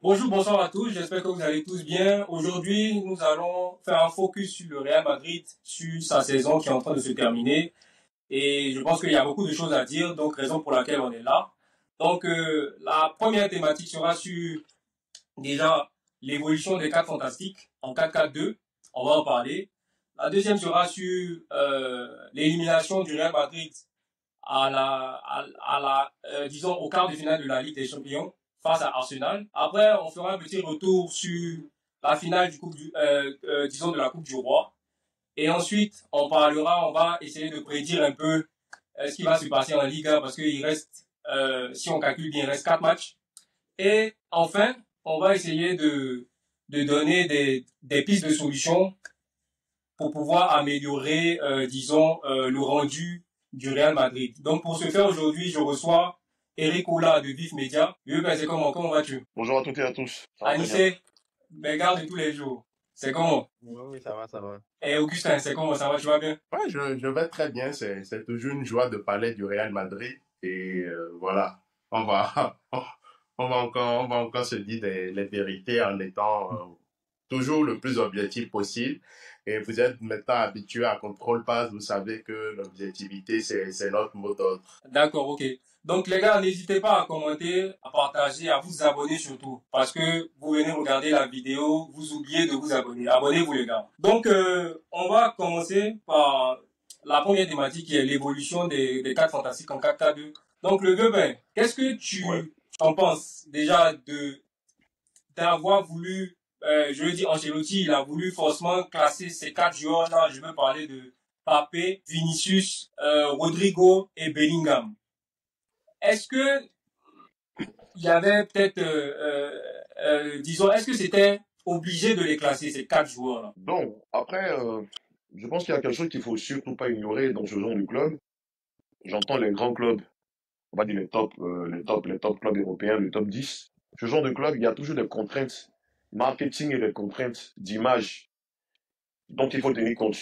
Bonjour, bonsoir à tous. J'espère que vous allez tous bien. Aujourd'hui, nous allons faire un focus sur le Real Madrid, sur sa saison qui est en train de se terminer. Et je pense qu'il y a beaucoup de choses à dire, donc raison pour laquelle on est là. Donc, la première thématique sera sur déjà l'évolution des 4 fantastiques en 4-4-2. On va en parler. La deuxième sera sur l'élimination du Real Madrid disons, au quart de finale de la Ligue des Champions face à Arsenal. Après, on fera un petit retour sur la finale disons, de la Coupe du Roi. Et ensuite, on va essayer de prédire un peu ce qui va se passer en Liga parce qu'il reste, si on calcule bien, il reste 4 matchs. Et enfin, on va essayer de donner des pistes de solutions pour pouvoir améliorer, disons, le rendu du Real Madrid. Donc, pour ce faire, aujourd'hui, je reçois Eric Oula de Vif Media. C'est comment vas-tu? Bonjour à toutes et à tous. Ça va très bien. Anissé, Bengard de tous les jours. C'est comment? Oui, oui, ça va, ça va. Et Augustin, c'est comment? Ça va, tu vas bien? Ouais, je vais très bien. C'est toujours une joie de parler du Real Madrid. Et voilà, on va, on va encore se dire les vérités en étant toujours le plus objectif possible. Et vous êtes maintenant habitué à Contrôle Pass, vous savez que l'objectivité, c'est notre mot d'ordre. D'accord, ok. Donc les gars, n'hésitez pas à commenter, à partager, à vous abonner surtout. Parce que vous venez regarder la vidéo, vous oubliez de vous abonner. Abonnez-vous les gars. Donc on va commencer par la première thématique qui est l'évolution des 4 fantastiques en 4K2. Donc le Goben, qu'est-ce que Ouais. tu en penses déjà d'avoir voulu, je veux dire Ancelotti, il a voulu forcément classer ces 4 joueurs là, je veux parler de Mbappé, Vinicius, Rodrigo et Bellingham. Est-ce que il y avait peut-être, disons, est-ce que c'était obligé de les classer, ces 4 joueurs-là? Donc, après, je pense qu'il y a quelque chose qu'il faut surtout pas ignorer dans ce genre de club. J'entends les grands clubs, on va dire les top clubs européens, le top 10. Ce genre de club, il y a toujours des contraintes marketing et des contraintes d'image dont il faut tenir compte.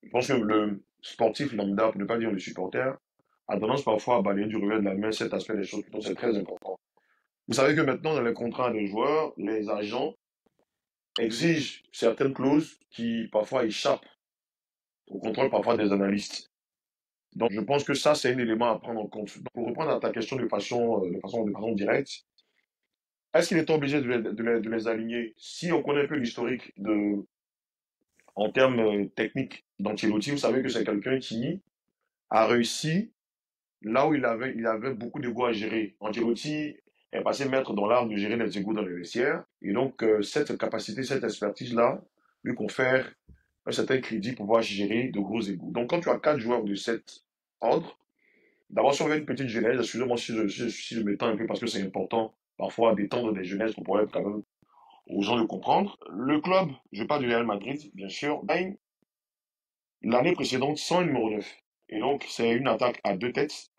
Je pense que le sportif lambda, pour ne pas dire le supporter, a tendance parfois à balayer du revers de la main cet aspect des choses. Donc, c'est très important. Vous savez que maintenant, dans les contrats des joueurs, les agents exige certaines clauses qui parfois échappent au contrôle parfois des analystes. Donc je pense que ça, c'est un élément à prendre en compte. Donc, pour répondre à ta question de façon directe, est-ce qu'il est obligé de les aligner? Si on connaît un peu l'historique en termes techniques d'Ancelotti, vous savez que c'est quelqu'un qui a réussi là où il avait beaucoup d'ego à gérer. Ancelotti est passé maître dans l'art de gérer les égos dans les vestiaires. Et donc, cette capacité, cette expertise-là, lui confère un certain crédit pour pouvoir gérer de gros égos. Donc, quand tu as 4 joueurs de cet ordre, d'abord, si on veut une petite genèse, excusez-moi si je m'étends un peu parce que c'est important parfois d'étendre des genèses pour pouvoir quand même aux gens de comprendre. Le club, je parle du Real Madrid, bien sûr, gagne l'année précédente sans numéro 9. Et donc, c'est une attaque à deux têtes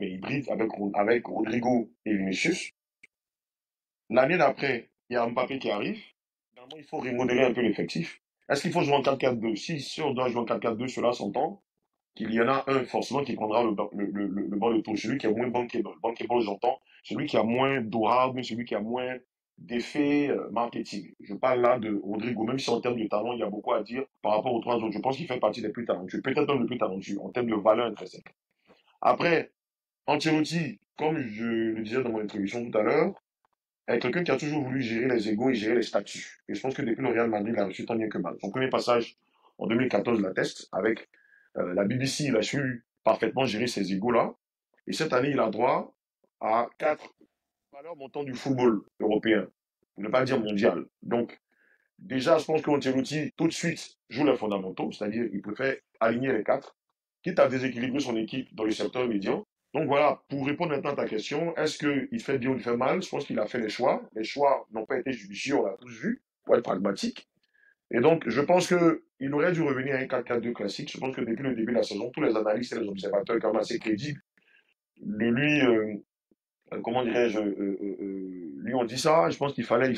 mais hybride avec Rodrigo et Vinicius. L'année d'après, il y a Mbappé qui arrive. Finalement, il faut remodeler un peu l'effectif. Est-ce qu'il faut jouer en 4-4-2? Si on doit jouer en 4-4-2, cela s'entend qu'il y en a un forcément qui prendra le banc de touche. Celui qui est moins bankable. Bankable, j'entends. Celui qui a moins d'oral, mais celui qui a moins d'effet marketing. Je parle là de Rodrigo, même si en termes de talent, il y a beaucoup à dire par rapport aux 3 autres. Je pense qu'il fait partie des plus talentueux. Peut-être même le plus talentueux en termes de valeur intrinsèque. Après, Ancelotti, comme je le disais dans mon introduction tout à l'heure, est quelqu'un qui a toujours voulu gérer les égos et gérer les statuts. Et je pense que depuis le Real Madrid, il a reçu tant bien que mal. Son premier passage en 2014 l'atteste. Avec la BBC, il a su parfaitement gérer ces égos-là. Et cette année, il a droit à 4 valeurs montantes du football européen, pour ne pas dire mondial. Donc, déjà, je pense qu'Ancelotti, tout de suite, joue les fondamentaux, c'est-à-dire il préfère aligner les 4, quitte à déséquilibrer son équipe dans le secteur médian. Donc voilà, pour répondre maintenant à ta question, est-ce qu'il fait bien ou il fait mal? Je pense qu'il a fait les choix. Les choix n'ont pas été judicieux, on l'a tous vu, pour être pragmatique. Et donc, je pense qu'il aurait dû revenir à un 4-4-2 classique. Je pense que depuis le début de la saison, tous les analystes et les observateurs, quand même assez crédibles, lui, comment dirais-je, lui ont dit ça. Je pense qu'il fallait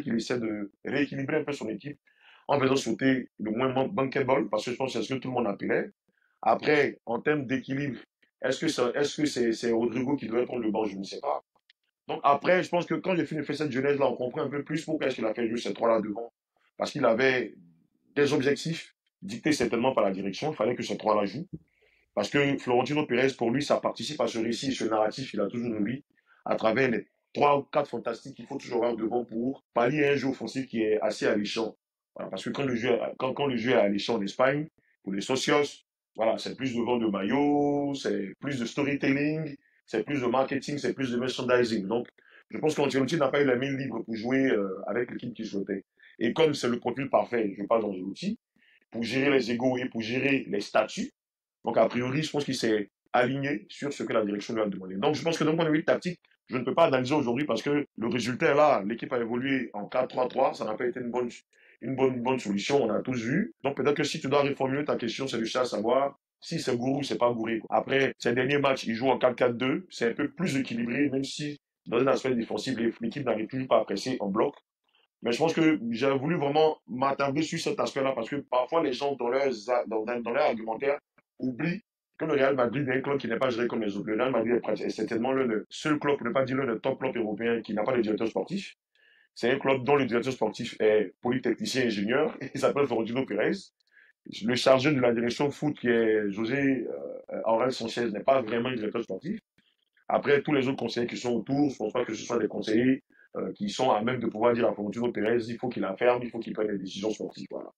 qu'il essaie de rééquilibrer un peu son équipe en faisant sauter le moins bankable, parce que je pense que c'est ce que tout le monde appelait. Après, en termes d'équilibre, est-ce que c'est Rodrigo qui devrait prendre le banc? Je ne sais pas. Donc après, je pense que quand j'ai fini de faire cette genèse-là, on comprend un peu plus pourquoi est-ce qu'il a fait jouer ces trois-là devant. Parce qu'il avait des objectifs dictés certainement par la direction. Il fallait que ces trois-là jouent. Parce que Florentino Pérez, pour lui, ça participe à ce récit, ce narratif, il a toujours nourri à travers les trois ou quatre fantastiques qu'il faut toujours avoir devant pour pallier un jeu offensif qui est assez alléchant. Voilà, parce que quand le jeu est alléchant en Espagne, pour les socios, voilà, c'est plus de vente de maillots, c'est plus de storytelling, c'est plus de marketing, c'est plus de merchandising. Donc, je pense qu'Ancelotti n'a pas eu la main libre pour jouer avec l'équipe qu'il souhaitait. Et comme c'est le profil parfait, je parle d'Ancelotti, pour gérer les égos et pour gérer les statuts, donc, a priori, je pense qu'il s'est aligné sur ce que la direction lui a demandé. Donc, je pense que d'un point de vue tactique, je ne peux pas analyser aujourd'hui parce que le résultat est là. L'équipe a évolué en 4-3-3. Ça n'a pas été une bonne solution. On a tous vu. Donc, peut-être que si tu dois reformuler ta question, c'est juste à savoir si c'est gourou ou c'est pas gouré. Après, ces derniers matchs, ils jouent en 4-4-2. C'est un peu plus équilibré, même si dans un aspect défensif, l'équipe n'arrive toujours pas à presser en bloc. Mais je pense que j'ai voulu vraiment m'attarder sur cet aspect-là parce que parfois les gens, dans leur argumentaire, oublient que le Real Madrid est un club qui n'est pas géré comme les autres. Le Real Madrid est certainement le seul club, pour ne pas dire l'un des top clubs européens qui n'a pas de directeur sportif. C'est un club dont le directeur sportif est polytechnicien ingénieur. Il s'appelle Florentino Pérez. Le chargé de la direction foot, qui est José Aurel Sanchez, n'est pas vraiment un directeur sportif. Après, tous les autres conseillers qui sont autour, je ne pense pas que ce soit des conseillers qui sont à même de pouvoir dire à Florentino Pérez, il faut qu'il ferme, il faut qu'il prenne des décisions sportives. Voilà.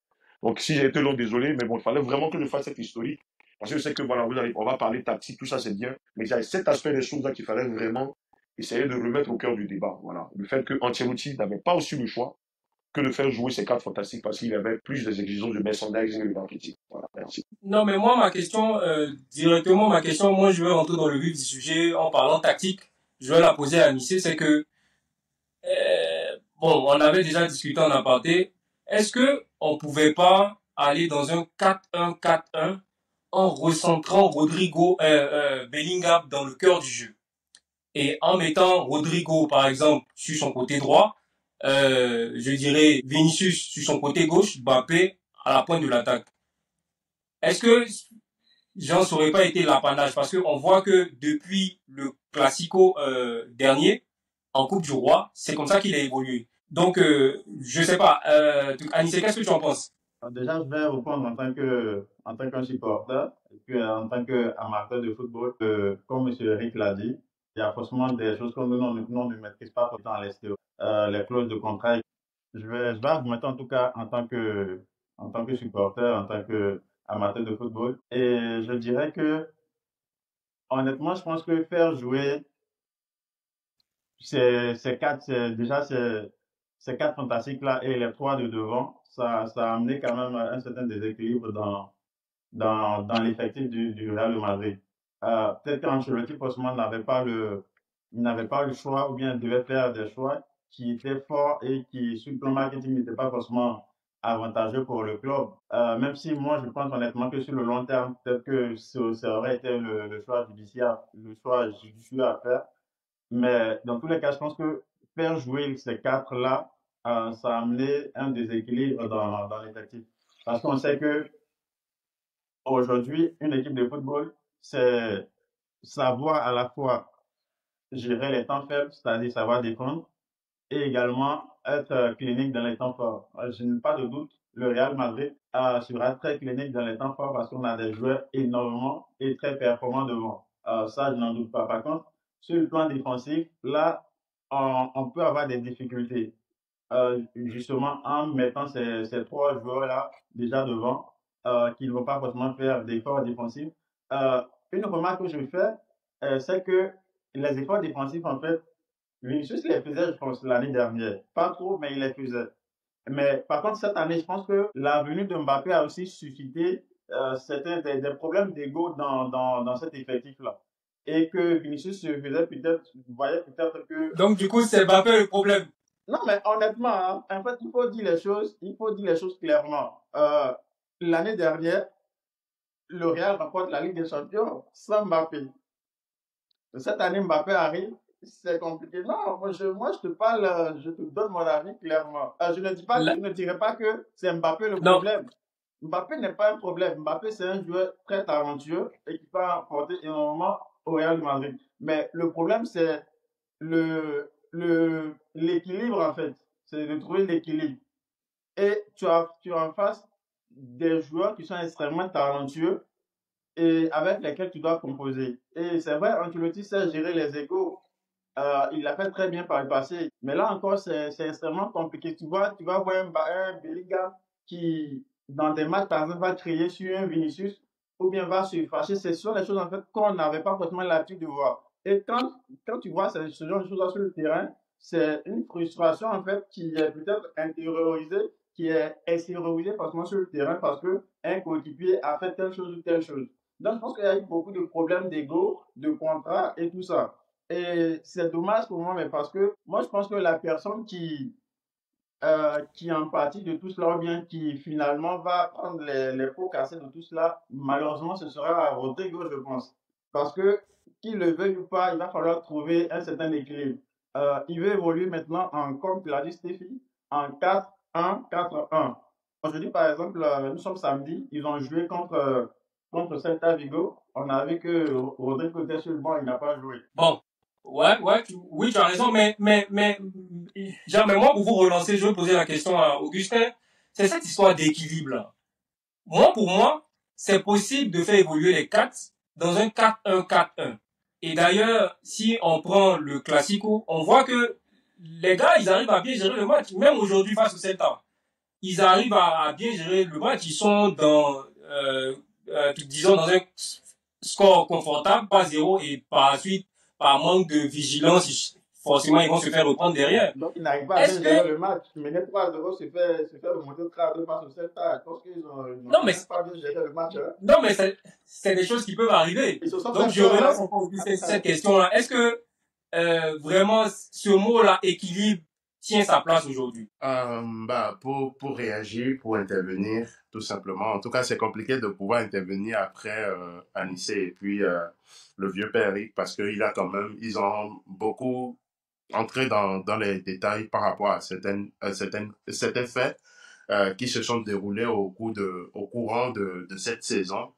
Donc, si j'ai été long, désolé, mais bon, il fallait vraiment que je fasse cette historique. Parce que je sais que, voilà, on va parler tactique, tout ça, c'est bien. Mais il y a cet aspect des choses-là qu'il fallait vraiment essayer de remettre au cœur du débat. Voilà. Le fait que Ancelotti n'avait pas aussi le choix que de faire jouer ces quatre fantastiques parce qu'il avait plus des exigences de merchandising et de marketing. Voilà, merci. Non, mais moi, ma question, moi, je vais rentrer dans le vif du sujet en parlant tactique. Je vais la poser à Anissé, c'est que, bon, on avait déjà discuté en aparté. Est-ce que on pouvait pas aller dans un 4-1-4-1 en recentrant Bellingham dans le cœur du jeu et en mettant Rodrigo, par exemple, sur son côté droit, je dirais Vinicius sur son côté gauche, Mbappé à la pointe de l'attaque. Est-ce que Jean, ça aurait pas été l'apanage parce qu'on voit que depuis le Classico dernier, en Coupe du Roi, c'est comme ça qu'il a évolué. Donc, je sais pas. Anissé, qu'est-ce que tu en penses? Déjà, je vais répondre en tant qu'un supporter et puis en tant qu'amateur de football. Comme M. Eric l'a dit, il y a forcément des choses que nous ne maîtrise pas tout le temps à l'extérieur. Les clauses de contrat. Je vais argumenter en tout cas en tant que supporter, en tant qu'amateur de football. Et je dirais que, honnêtement, je pense que faire jouer ces quatre fantastiques-là et les trois de devant, ça a amené quand même un certain déséquilibre dans l'effectif du Real de Madrid. Peut-être qu'Ancelotti, forcément, il n'avait pas le choix, ou bien il devait faire des choix qui étaient forts et qui, sur le plan marketing, n'étaient pas forcément avantageux pour le club. Même si moi, je pense honnêtement que sur le long terme, peut-être que ça aurait été le choix judiciaire, le choix judicieux à faire. Mais dans tous les cas, je pense que faire jouer ces quatre-là, ça a amené un déséquilibre dans l'effectif. Parce qu'on sait que aujourd'hui, une équipe de football, c'est savoir à la fois gérer les temps faibles, c'est-à-dire savoir défendre, et également être clinique dans les temps forts. Je n'ai pas de doute, le Real Madrid sera très clinique dans les temps forts parce qu'on a des joueurs énormément et très performants devant. Ça, je n'en doute pas. Par contre, sur le plan défensif, là, on peut avoir des difficultés. Justement, en mettant ces trois joueurs-là déjà devant, qui ne vont pas forcément faire d'efforts défensifs. Une remarque que je fais, c'est que les efforts défensifs, en fait, Vinicius les faisait, je pense, l'année dernière. Pas trop, mais il les faisait. Mais par contre, cette année, je pense que la venue de Mbappé a aussi suscité des problèmes d'ego dans cet effectif-là. Et que Vinicius se faisait peut-être, voyait peut-être que. Donc, du coup, c'est Mbappé le problème. Non, mais honnêtement, hein, en fait, il faut dire les choses clairement. L'année dernière, le Real remporte la Ligue des Champions sans Mbappé. Cette année, Mbappé arrive, c'est compliqué. Non, moi, je te parle, je te donne mon avis clairement. Je ne dirais pas que c'est Mbappé le problème. Mbappé n'est pas un problème. Mbappé, c'est un joueur très talentueux et qui peut apporter énormément au Real Madrid. Mais le problème, c'est l'équilibre, en fait. C'est de trouver l'équilibre. Et tu as en face des joueurs qui sont extrêmement talentueux et avec lesquels tu dois composer. Et c'est vrai, Ancelotti sait gérer les égos. Il l'a fait très bien par le passé. Mais là encore, c'est extrêmement compliqué. Tu vas voir un Bellingham qui, dans des matchs, par exemple, va crier sur un Vinicius ou bien va se fâcher. Ce sont des choses en fait qu'on n'avait pas forcément l'habitude de voir. Et quand tu vois ce genre de choses sur le terrain, c'est une frustration en fait qui est peut-être intériorisée, qui est extériorisée forcément sur le terrain parce que un coéquipier a fait telle chose ou telle chose. Donc, je pense qu'il y a eu beaucoup de problèmes d'ego, de contrat et tout ça. Et c'est dommage pour moi, mais parce que moi, je pense que la personne qui est en partie de tout cela, ou bien qui finalement va prendre les pots cassés de tout cela, malheureusement, ce sera Rodrigo, je pense. Parce que, qu'il le veuille ou pas, il va falloir trouver un certain équilibre. Il veut évoluer maintenant comme tu l'as dit, Stéphie, en 4-1-4-1. Aujourd'hui, par exemple, nous sommes samedi, ils ont joué contre Celta Vigo. On a vu que Rodrigo était sur le banc, il n'a pas joué. Bon, oui, tu as raison, genre, mais moi, pour vous relancer, je vais poser la question à Augustin. C'est cette histoire d'équilibre là. Pour moi, c'est possible de faire évoluer les 4 dans un 4-1-4-1. Et d'ailleurs, si on prend le Classico, on voit que les gars, ils arrivent à bien gérer le match. Même aujourd'hui, face au Celta, ils arrivent à bien gérer le match. Ils sont disons, dans un score confortable, pas zéro, et par la suite, par manque de vigilance, forcément, ils vont se faire reprendre derrière. Donc, ils n'arrivent pas à bien gérer le match. Ils menaient 3-0, se fait remonter 3-2 face au Celta. Je pense qu'ils n'ont pas bien géré le match. Hein. Non, mais c'est des choses qui peuvent arriver. Donc, je relance encore cette question-là. Est-ce que vraiment ce mot-là, équilibre, tient sa place aujourd'hui? Pour réagir, pour intervenir, tout simplement. En tout cas, c'est compliqué de pouvoir intervenir après Anissé et puis le vieux père Eric parce ils ont beaucoup entré dans les détails par rapport à certains faits qui se sont déroulés au courant de cette saison.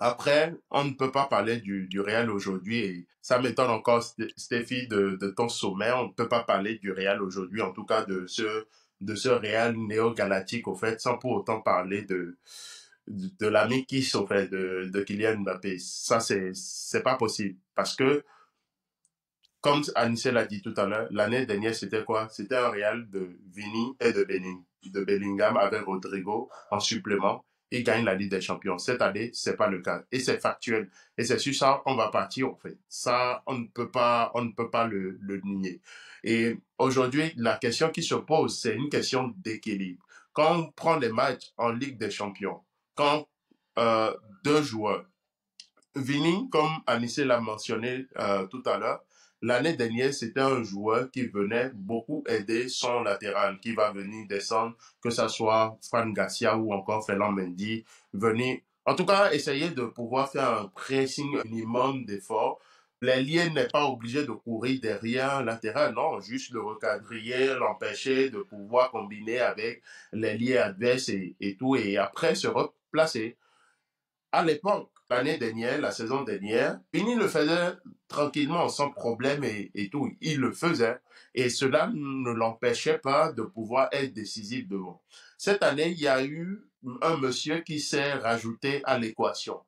Après, on ne peut pas parler du Real aujourd'hui et ça m'étonne encore, Stéphie, de ton sommet. On ne peut pas parler du Real aujourd'hui, en tout cas de ce Real néo-galactique, au fait, sans pour autant parler de l'ami qui au fait, de Kylian Mbappé. Ça, c'est pas possible parce que, comme Anissé l'a dit tout à l'heure, l'année dernière, c'était quoi? C'était un Real de Vini et de Bellingham avec Rodrigo en supplément. Ils gagnent la Ligue des Champions. Cette année, c'est pas le cas. Et c'est factuel. Et c'est sur ça, on va partir, en fait. Ça, on ne peut pas le nier. Et aujourd'hui, la question qui se pose, c'est une question d'équilibre. Quand on prend les matchs en Ligue des Champions, quand deux joueurs, Vini, comme Anissé l'a mentionné tout à l'heure, l'année dernière, c'était un joueur qui venait beaucoup aider son latéral, qui va venir descendre, que ce soit Fran Garcia ou encore Ferland Mendy, venir, en tout cas, essayer de pouvoir faire un pressing minimum d'effort. L'ailier n'est pas obligé de courir derrière un latéral, non, juste le recadrer, l'empêcher de pouvoir combiner avec l'ailier adverse et tout, et après se replacer. À l'époque, l'année dernière, la saison dernière, Vini le faisait tranquillement, sans problème et tout. Il le faisait. Et cela ne l'empêchait pas de pouvoir être décisif devant. Cette année, il y a eu un monsieur qui s'est rajouté à l'équation.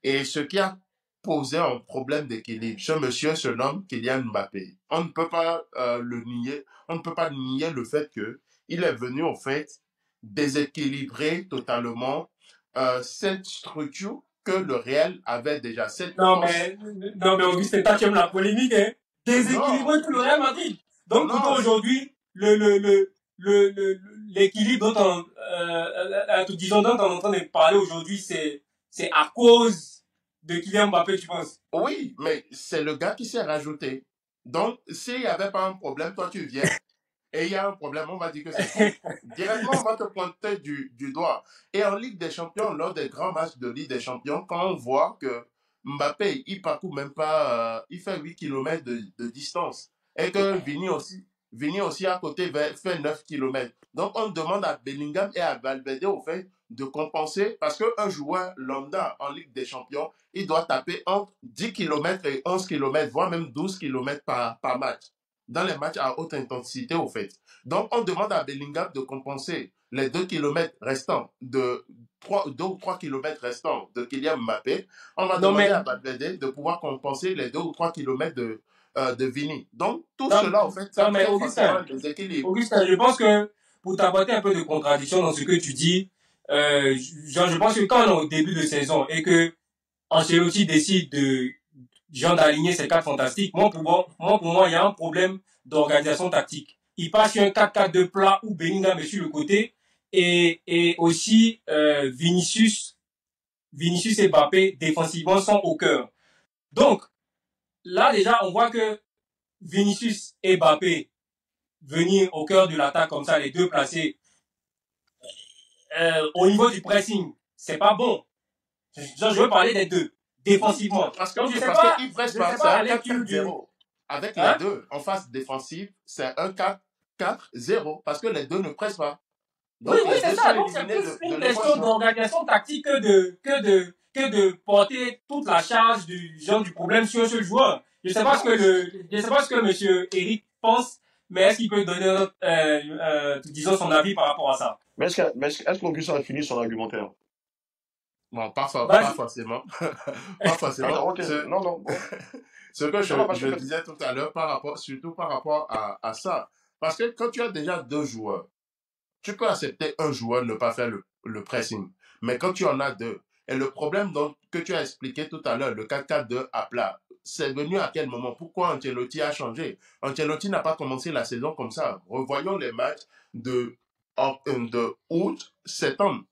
Et ce qui a posé un problème d'équilibre, ce monsieur se nomme Kylian Mbappé. On ne peut pas le nier. On ne peut pas nier le fait qu'il est venu, en fait, déséquilibrer totalement cette structure que le Real avait déjà. Non, mais Augustin, tu aimes la polémique, hein? Déséquilibrer tout le Real Madrid. Donc, pour toi, aujourd'hui, l'équilibre dont dont on est en train de parler aujourd'hui, c'est à cause de Kylian Mbappé, tu penses? Oui, mais c'est le gars qui s'est rajouté. Donc, s'il n'y avait pas un problème, toi, tu viens. Et il y a un problème, on va dire que c'est directement, on va te pointer du doigt. Et en Ligue des Champions, lors des grands matchs de Ligue des Champions, quand on voit que Mbappé, il parcourt même pas, il fait 8 km de distance. Et que Vini aussi à côté fait 9 km. Donc, on demande à Bellingham et à Valverde au fait de compenser parce qu'un joueur lambda en Ligue des Champions, il doit taper entre 10 km et 11 km, voire même 12 km par match, dans les matchs à haute intensité au fait. Donc, on demande à Bellingham de compenser les 2 km restants, 2 ou 3 km restants de Kylian Mbappé. On va Non, demander mais, à Valverde de pouvoir compenser les 2 ou 3 km de Vini. Donc, tout non, cela, en fait, ça non, mais crée forcément un Augustin, déséquilibre. Augustin, je pense que pour t'apporter un peu de contradiction dans ce que tu dis, genre, je pense que quand on est au début de saison et que Ancelotti décide de genre d'aligner ces quatre fantastiques, pour moi, il y a un problème d'organisation tactique. Il passe sur un 4-4-2 plat où Bellingham est sur le côté et aussi Vinicius et Mbappé défensivement sont au cœur. Donc là déjà, on voit que Vinicius et Mbappé venir au cœur de l'attaque comme ça, les deux placés au niveau du pressing, c'est pas bon. Je veux parler des deux défensivement. Parce Donc je sais parce pas, qu'il je presse sais pas, c'est pas un à lecture du 4-4-0. Avec les hein. deux en phase défensive, c'est un 4-4-0 parce que les deux ne pressent pas. Oui, Donc oui, les c'est deux ça. sont Donc, c'est éliminés plus de une question l'équation. d'organisation tactique que de porter toute la charge du problème sur ce joueur. Je sais pas ce que monsieur Eric pense, mais est-ce qu'il peut donner, disons, son avis par rapport à ça? Mais est-ce qu'Augustin a fini son argumentaire? Bon, pas Vas-y. forcément. Pas forcément. D'accord, ok. Non, non, bon. Ce que Non, non, parce je que disais tout à l'heure, surtout par rapport à ça. Parce que quand tu as déjà deux joueurs, tu peux accepter un joueur ne pas faire le pressing. Mais quand tu en as deux, et le problème donc, que tu as expliqué tout à l'heure, le 4-4-2 à plat, c'est venu à quel moment? Pourquoi Ancelotti a changé? Ancelotti n'a pas commencé la saison comme ça. Revoyons les matchs de, de août, septembre.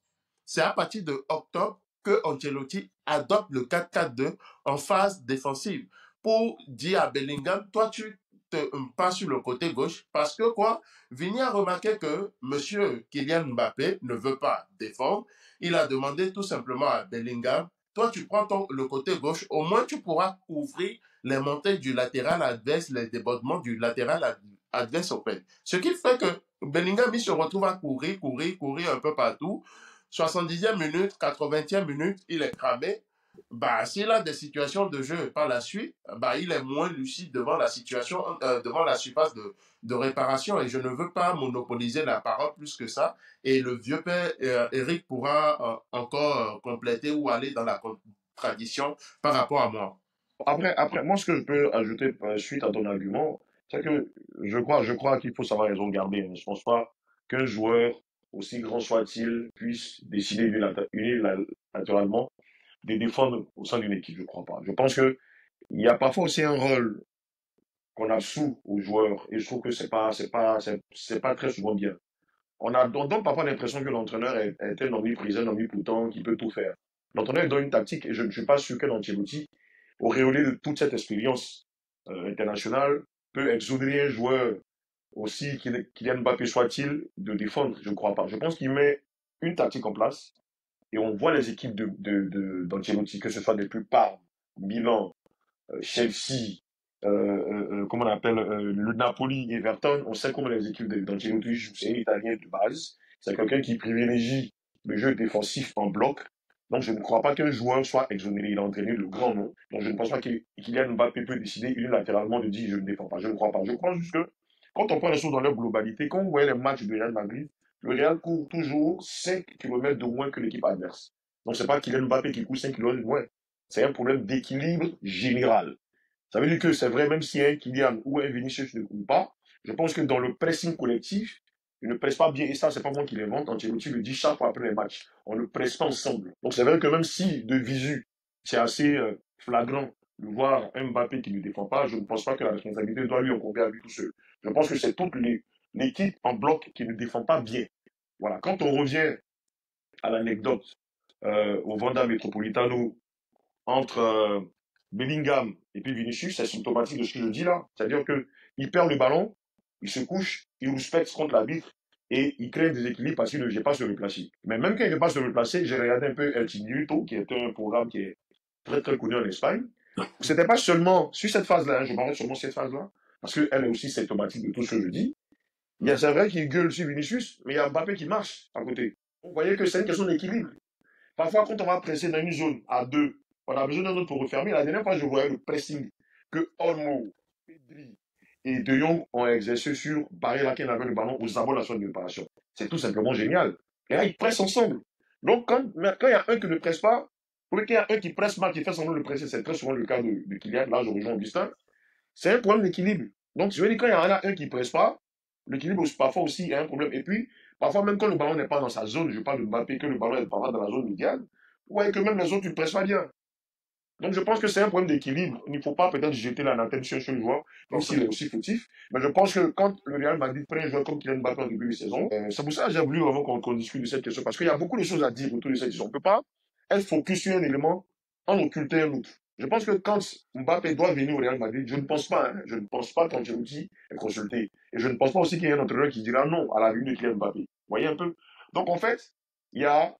C'est à partir de octobre que Ancelotti adopte le 4-4-2 en phase défensive pour dire à Bellingham, toi tu te passes sur le côté gauche parce que quoi? Vini a remarqué que monsieur Kylian Mbappé ne veut pas défendre. Il a demandé tout simplement à Bellingham, toi tu prends le côté gauche, au moins tu pourras couvrir les montées du latéral adverse, les débordements du latéral adverse au fait. Ce qui fait que Bellingham il se retrouve à courir un peu partout. 70e minute, 80e minute, il est cramé. Bah, s'il a des situations de jeu par la suite, bah, il est moins lucide devant la situation, devant la surface de réparation. Et je ne veux pas monopoliser la parole plus que ça. Et le vieux père Eric pourra encore compléter ou aller dans la contradiction par rapport à moi. après, moi, ce que je peux ajouter suite à ton argument, c'est que je crois qu'il faut savoir raison garder, hein. Je pense pas qu'un joueur, aussi grand soit-il, puisse décider unilatéralement de défendre au sein d'une équipe. Je crois pas. Je pense que il y a parfois aussi un rôle qu'on a sous aux joueurs, et je trouve que c'est pas très souvent bien. On donne parfois l'impression que l'entraîneur est un omniprésent, omnipotent, qui peut tout faire. L'entraîneur donne une tactique, et je ne suis pas sûr que l'Ancelotti, auréolé de toute cette expérience internationale, peut exonérer un joueur aussi Kylian Mbappé soit-il de défendre. Je ne crois pas. Je pense qu'il met une tactique en place, et on voit les équipes d'Ancelotti, que ce soit depuis Parme, Milan, Chelsea, comment on appelle, le Napoli, Everton. On sait comment les équipes d'Ancelotti jouent. C'est un Italien de base. C'est quelqu'un qui privilégie le jeu défensif en bloc. Donc, je ne crois pas qu'un joueur soit exonéré. Il a entraîné le grand nom. Donc, je ne pense pas que Kylian Mbappé peut décider unilatéralement de dire je ne défends pas. Je ne crois pas. Je crois juste que quand on prend les choses dans leur globalité, quand on voit les matchs du Real Madrid, le Real court toujours 5 km de moins que l'équipe adverse. Donc, c'est pas Kylian Mbappé qui court 5 km de moins. C'est un problème d'équilibre général. Ça veut dire que c'est vrai, même si un Kylian ou un Vinicius ne court pas, je pense que dans le pressing collectif, ils ne pressent pas bien. Et ça, c'est pas moi qui l'invente. Ancelotti le dit chaque fois après les matchs. On ne presse pas ensemble. Donc c'est vrai que même si de visu, c'est assez flagrant de voir un Mbappé qui ne défend pas, je ne pense pas que la responsabilité doit lui incomber à lui tout seul. Je pense que c'est toute l'équipe en bloc qui ne défend pas bien. Voilà. Quand on revient à l'anecdote au Wanda Metropolitano entre Bellingham et puis Vinicius, c'est symptomatique de ce que je dis là. C'est-à-dire que il perd le ballon, il se couche, il respecte contre l'arbitre et il crée des équilibres parce qu'il ne veut pas se replacer. Mais même quand il ne veut pas se replacer, j'ai regardé un peu El Chiringuito, qui est un programme qui est très très connu en Espagne. C'était pas seulement sur cette phase-là, hein, je m'arrête seulement sur cette phase-là, parce qu'elle est aussi symptomatique de tout ce que je dis. C'est vrai qu'il gueule sur Vinicius, mais il y a Mbappé qui marche à côté. Vous voyez que c'est une question d'équilibre. Parfois, quand on va presser dans une zone à deux, on a besoin d'un autre pour refermer. La dernière fois, je voyais le pressing que Olmo, Pedri et De Jong ont exercé sur Barella qui avait le ballon aux abords de la zone de réparation. C'est tout simplement génial. Et là, ils pressent ensemble. Donc, quand il y a un qui ne presse pas, pour qu'il y a un qui presse mal, qui fait semblant de presser, c'est très souvent le cas de Kylian. Là, je rejoins Augustin. C'est un problème d'équilibre. Donc, je veux dire, quand il y en a un qui ne presse pas, l'équilibre parfois aussi est un problème. Et puis, parfois, même quand le ballon n'est pas dans sa zone, je parle de Mbappé, que le ballon est parfois dans la zone médiane, vous voyez que même les autres, tu ne presses pas bien. Donc, je pense que c'est un problème d'équilibre. Il ne faut pas peut-être jeter l'anathème sur le joueur, même s'il est aussi fautif. Mais je pense que quand le Real Madrid prend un joueur comme Kylian Mbappé en début de saison, c'est pour ça que j'ai voulu vraiment qu'on discute de cette question. Parce qu'il y a beaucoup de choses à dire autour de cette question. On ne peut pas être focus sur un élément en occulter un autre. Je pense que quand Mbappé doit venir au Real Madrid, je ne pense pas, je ne pense pas qu'Ancelotti est consulté. Et je ne pense pas aussi qu'il y ait un entraîneur qui dira non à la venue de Kylian Mbappé. Vous voyez un peu? Donc en fait, il y a,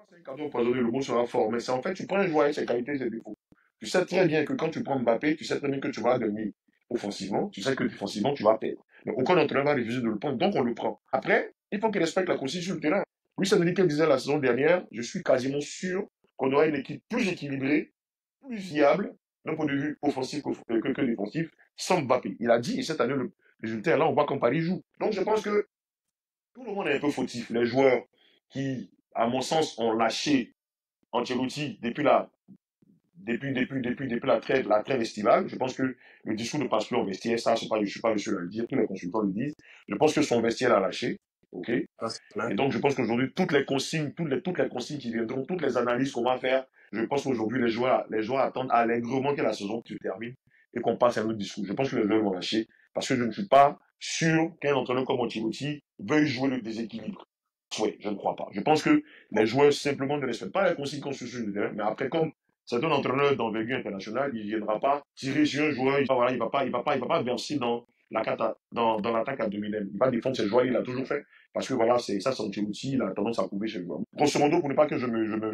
c'est un cadeau empoisonné, le mot sera fort, mais c'est en fait, tu prends un joueur avec ses qualités et ses défauts. Tu sais très bien que quand tu prends Mbappé, tu sais très bien que tu vas gagner offensivement, tu sais que défensivement, tu vas perdre. Mais aucun entraîneur va refuser de le prendre, donc on le prend. Après, il faut qu'il respecte la consigne sur le terrain. Luis Enrique disait la saison dernière, je suis quasiment sûr qu'on aura une équipe plus équilibrée, plus viable, d'un point de vue offensif que défensif, sans Mbappé. Il a dit, et cette année, le résultat, là, on voit quand Paris joue. Donc je pense que tout le monde est un peu fautif. Les joueurs qui, à mon sens, ont lâché Ancelotti depuis la trêve estivale. Je pense que le discours ne passe plus en vestiaire. Ça, je ne suis pas le seul à le dire. Tous les consultants le disent. Je pense que son vestiaire l'a lâché. OK? Et donc, je pense qu'aujourd'hui, toutes les consignes qui viendront, toutes les analyses qu'on va faire, je pense qu'aujourd'hui, les joueurs attendent allègrement que la saison se termine et qu'on passe à un autre discours. Je pense que les joueurs vont lâcher parce que je ne suis pas sûr qu'un entraîneur comme Ancelotti veuille jouer le déséquilibre. Oui, je ne crois pas. Je pense que les joueurs simplement ne respectent pas les consignes qu'on se suit, mais après, comme c'est un entraîneur d'envergure internationale, il ne viendra pas tirer sur un joueur, il va pas verser dans l'attaque à dominer. Il va défendre ses joueurs, il l'a toujours fait. Parce que voilà, c'est Ancelotti, il a tendance à couper ses joueurs. Grosso modo, pour ne pas que je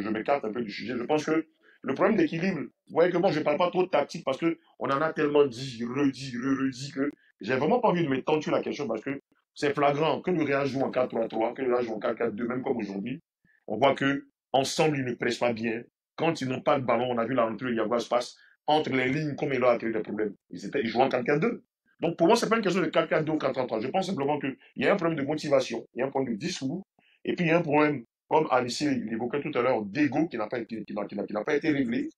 m'écarte un peu du sujet, je pense que le problème d'équilibre, vous voyez que moi, je ne parle pas trop de tactique parce que on en a tellement dit, redit que j'ai vraiment pas envie de m'étendre sur la question parce que c'est flagrant que le Real joue en 4-3-3, que le Real joue en 4-4-2, même comme aujourd'hui. On voit que ensemble, ils ne pressent pas bien. Quand ils n'ont pas de ballon, on a vu la rentrée de Yago Aspas, entre les lignes, comme il a créé des problèmes. Ils jouent en 4-4-2. Donc pour moi, c'est pas une question de 4-4-2 ou 4-3-3. Je pense simplement qu'il y a un problème de motivation, il y a un problème de discours, et puis il y a un problème, comme Alice l'évoquait tout à l'heure, d'ego qui n'a pas été réglé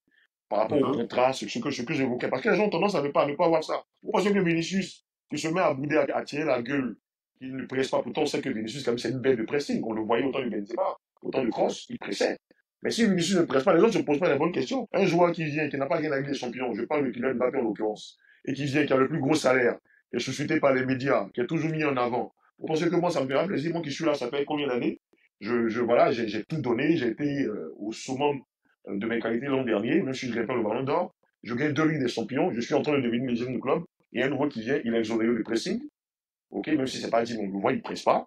par rapport au contrat, ce que j'évoquais. Parce que les gens ont tendance à ne pas voir ça. Vous pensez que Vinicius, qui se met à bouder, à tirer la gueule, qu'il ne presse pas, pourtant on sait que Vinicius, quand même, c'est une bête de pressing. On le voyait autant de Benzema, autant de Kroos, il pressait. Mais si Vinicius ne presse pas, les autres ne se posent pas les bonnes questions. Un joueur qui vient, qui n'a pas gagné la Ligue des Champions, je parle de Kylian Mbappé en l'occurrence, et qui vient, qui a le plus gros salaire, qui est suscité par les médias, qui est toujours mis en avant. Vous pensez que moi, ça me fera plaisir, moi qui suis là, ça fait combien d'années? Voilà, j'ai tout donné, j'ai été au summum de mes qualités l'an dernier, même si je ne gagne pas le ballon d'or. Je gagne 2 Ligues des Champions, je suis en train de devenir légende du club. Il y a un nouveau qui vient, il a exonéré le pressing. Ok, même si c'est pas dit, on le voit, il presse pas.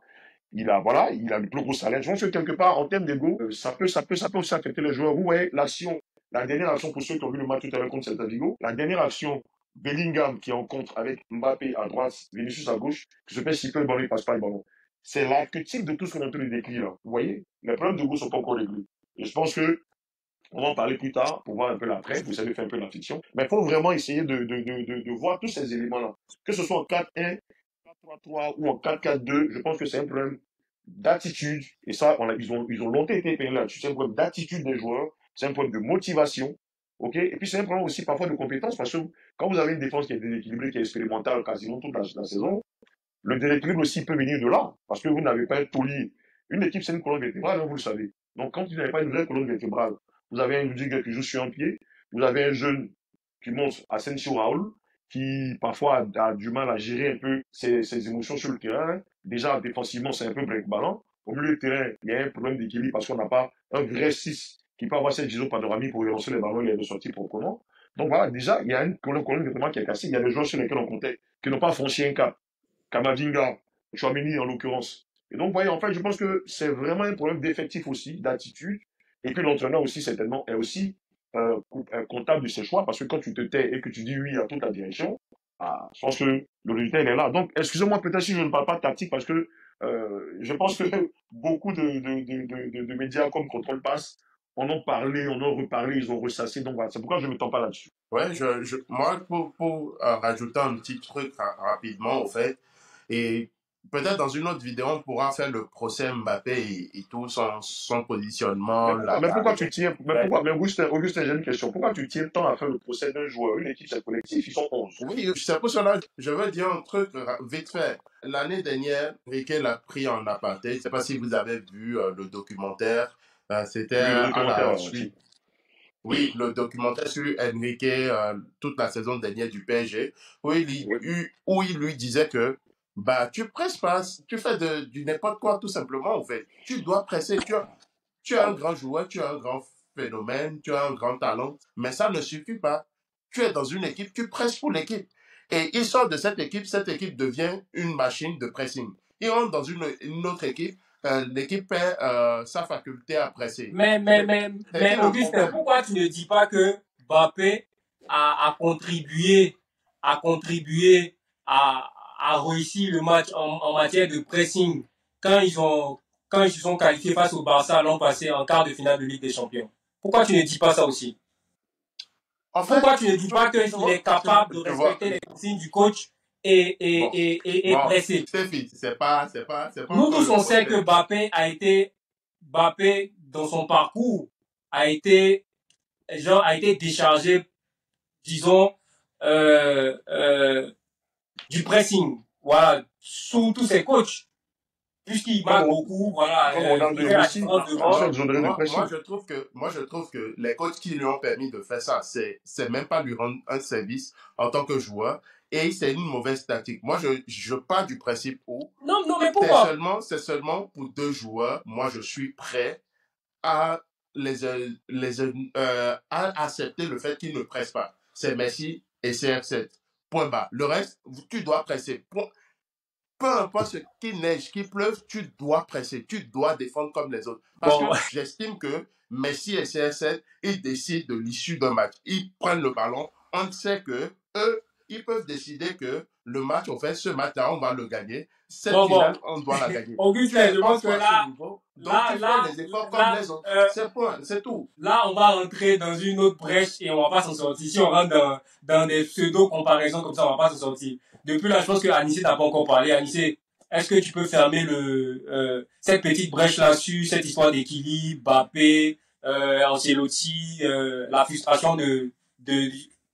Il a le plus gros salaire. Je pense que quelque part, en termes d'ego, ça peut aussi affecter les joueurs. Vous voyez, la dernière action pour ceux qui ont vu le match tout à l'heure contre Celta Vigo, la dernière action, Bellingham qui rencontre avec Mbappé à droite, Vinicius à gauche, qui se fait siffler le ballon, il passe pas le ballon. C'est l'archétype de tout ce qu'on est en train de décrire, là. Vous voyez, les problèmes d'ego sont pas encore réglés. Et je pense que on va en parler plus tard pour voir un peu l'après. Vous savez faire un peu la fiction. Mais il faut vraiment essayer de voir tous ces éléments-là. Que ce soit en 4-1, 4-3-3 ou en 4-4-2, je pense que c'est un problème d'attitude. Et ça, ils ont longtemps été payés là-dessus. C'est un problème d'attitude des joueurs. C'est un problème de motivation. OK? Et puis c'est un problème aussi parfois de compétence parce que quand vous avez une défense qui est déséquilibrée, qui est expérimentale quasiment toute la saison, le déséquilibre aussi peut venir de là. Parce que vous n'avez pas un taulier. Une équipe, c'est une colonne vertébrale, hein, vous le savez. Donc quand vous n'avez pas une vraie colonne vertébrale, vous avez un Rudiger qui joue sur un pied, vous avez un jeune qui monte, Asensio Raoul, qui parfois a du mal à gérer un peu ses émotions sur le terrain. Déjà, défensivement, c'est un peu break-ballon. Au milieu du terrain, il y a un problème d'équilibre parce qu'on n'a pas un vrai 6 qui peut avoir cette vision panoramique pour relancer les ballons et les ressortir proprement. Donc voilà, déjà, il y a une colonne vertébrale qui est cassée. Il y a des joueurs sur lesquels on comptait qui n'ont pas franchi un cap. Kamavinga, Chouameni en l'occurrence. Et donc, vous voyez, en fait, je pense que c'est vraiment un problème d'effectif aussi, d'attitude. Et puis l'entraîneur aussi, certainement, est aussi comptable de ses choix, parce que quand tu te tais et que tu dis oui à toute la direction, je pense que le résultat, il est là. Donc, excusez-moi peut-être si je ne parle pas de tactique parce que je pense que beaucoup de médias comme Contrôle Pass en ont parlé, en ont reparlé, ils ont ressassé. Donc, voilà, c'est pourquoi je ne m'étends pas là-dessus. Ouais, moi, pour rajouter un petit truc rapidement, au fait, et peut-être dans une autre vidéo, on pourra faire le procès Mbappé et tout, son positionnement, la Mais pourquoi carrière. tu tiens, mais Augustin, j'ai une question. Pourquoi tu tiens tant à faire le procès d'un joueur? Une équipe, c'est collectif, ils sont 11. Oui, c'est pour cela que je veux dire un truc vite fait. L'année dernière, Riquet l'a pris en aparté. Je ne sais pas si vous avez vu le documentaire. C'était Oui, le à documentaire, la suite. si. Oui, le documentaire sur Enrique toute la saison dernière du PSG, Oui. où il lui disait que bah tu presses pas, tu fais du n'importe quoi tout simplement en fait. Tu dois presser, tu es un grand joueur, tu es un grand phénomène, tu as un grand talent, mais ça ne suffit pas. Tu es dans une équipe, tu presses pour l'équipe. Et il sort de cette équipe devient une machine de pressing. Il rentre dans une autre équipe, l'équipe perd sa faculté à presser. C'est qui le Augustin, problème? pourquoi tu ne dis pas que Mbappé a contribué, a contribué à réussir le match en matière de pressing quand quand ils se sont qualifiés face au Barça l'an passé en quart de finale de Ligue des Champions? Pourquoi tu ne dis pas ça aussi? En fait, Pourquoi tu ne dis pas qu'il est capable de tu vois, respecter les consignes du coach bon, et bon, presser? Steffi, c'est pas Nous encore tous, le on sait que procès. Mbappé, dans son parcours, a été, a été déchargé, disons, euh, euh, du pressing. Voilà, sous tous ses coachs, puisqu'il Comme, marque beaucoup, voilà, comme Ronaldo il et fait la Messi, différence ils sont devant. exonérés de pressing. Moi, je trouve que les coachs qui lui ont permis de faire ça, c'est même pas lui rendre un service en tant que joueur et c'est une mauvaise tactique. Moi, je pars du principe où Non, non, mais pourquoi? c'est seulement pour deux joueurs. Moi, je suis prêt à à accepter le fait qu'ils ne pressent pas. C'est Messi et CR7. Point barre. Le reste, tu dois presser. Peu importe ce qu'il neige, qu'il pleuve, tu dois presser, tu dois défendre comme les autres. Parce que Bon, j'estime que Messi et CR7, ils décident de l'issue d'un match. Ils prennent le ballon, on sait que eux, ils peuvent décider que le match, en fait, ce match-là, on va le gagner. Cette bon. finale, on doit la gagner. Tu Augustin, es je en pense que soi à ce niveau, donc tu fais les efforts comme là, les autres. C'est point, c'est tout. là, on va rentrer dans une autre brèche et on va pas s'en sortir. Si on rentre dans des pseudo-comparaisons comme ça, on va pas s'en sortir. Depuis là, je pense que Anissé n'a pas encore parlé. Anissé, est-ce que tu peux fermer cette petite brèche-là sur cette histoire d'équilibre, Mbappé, Ancelotti, la frustration de,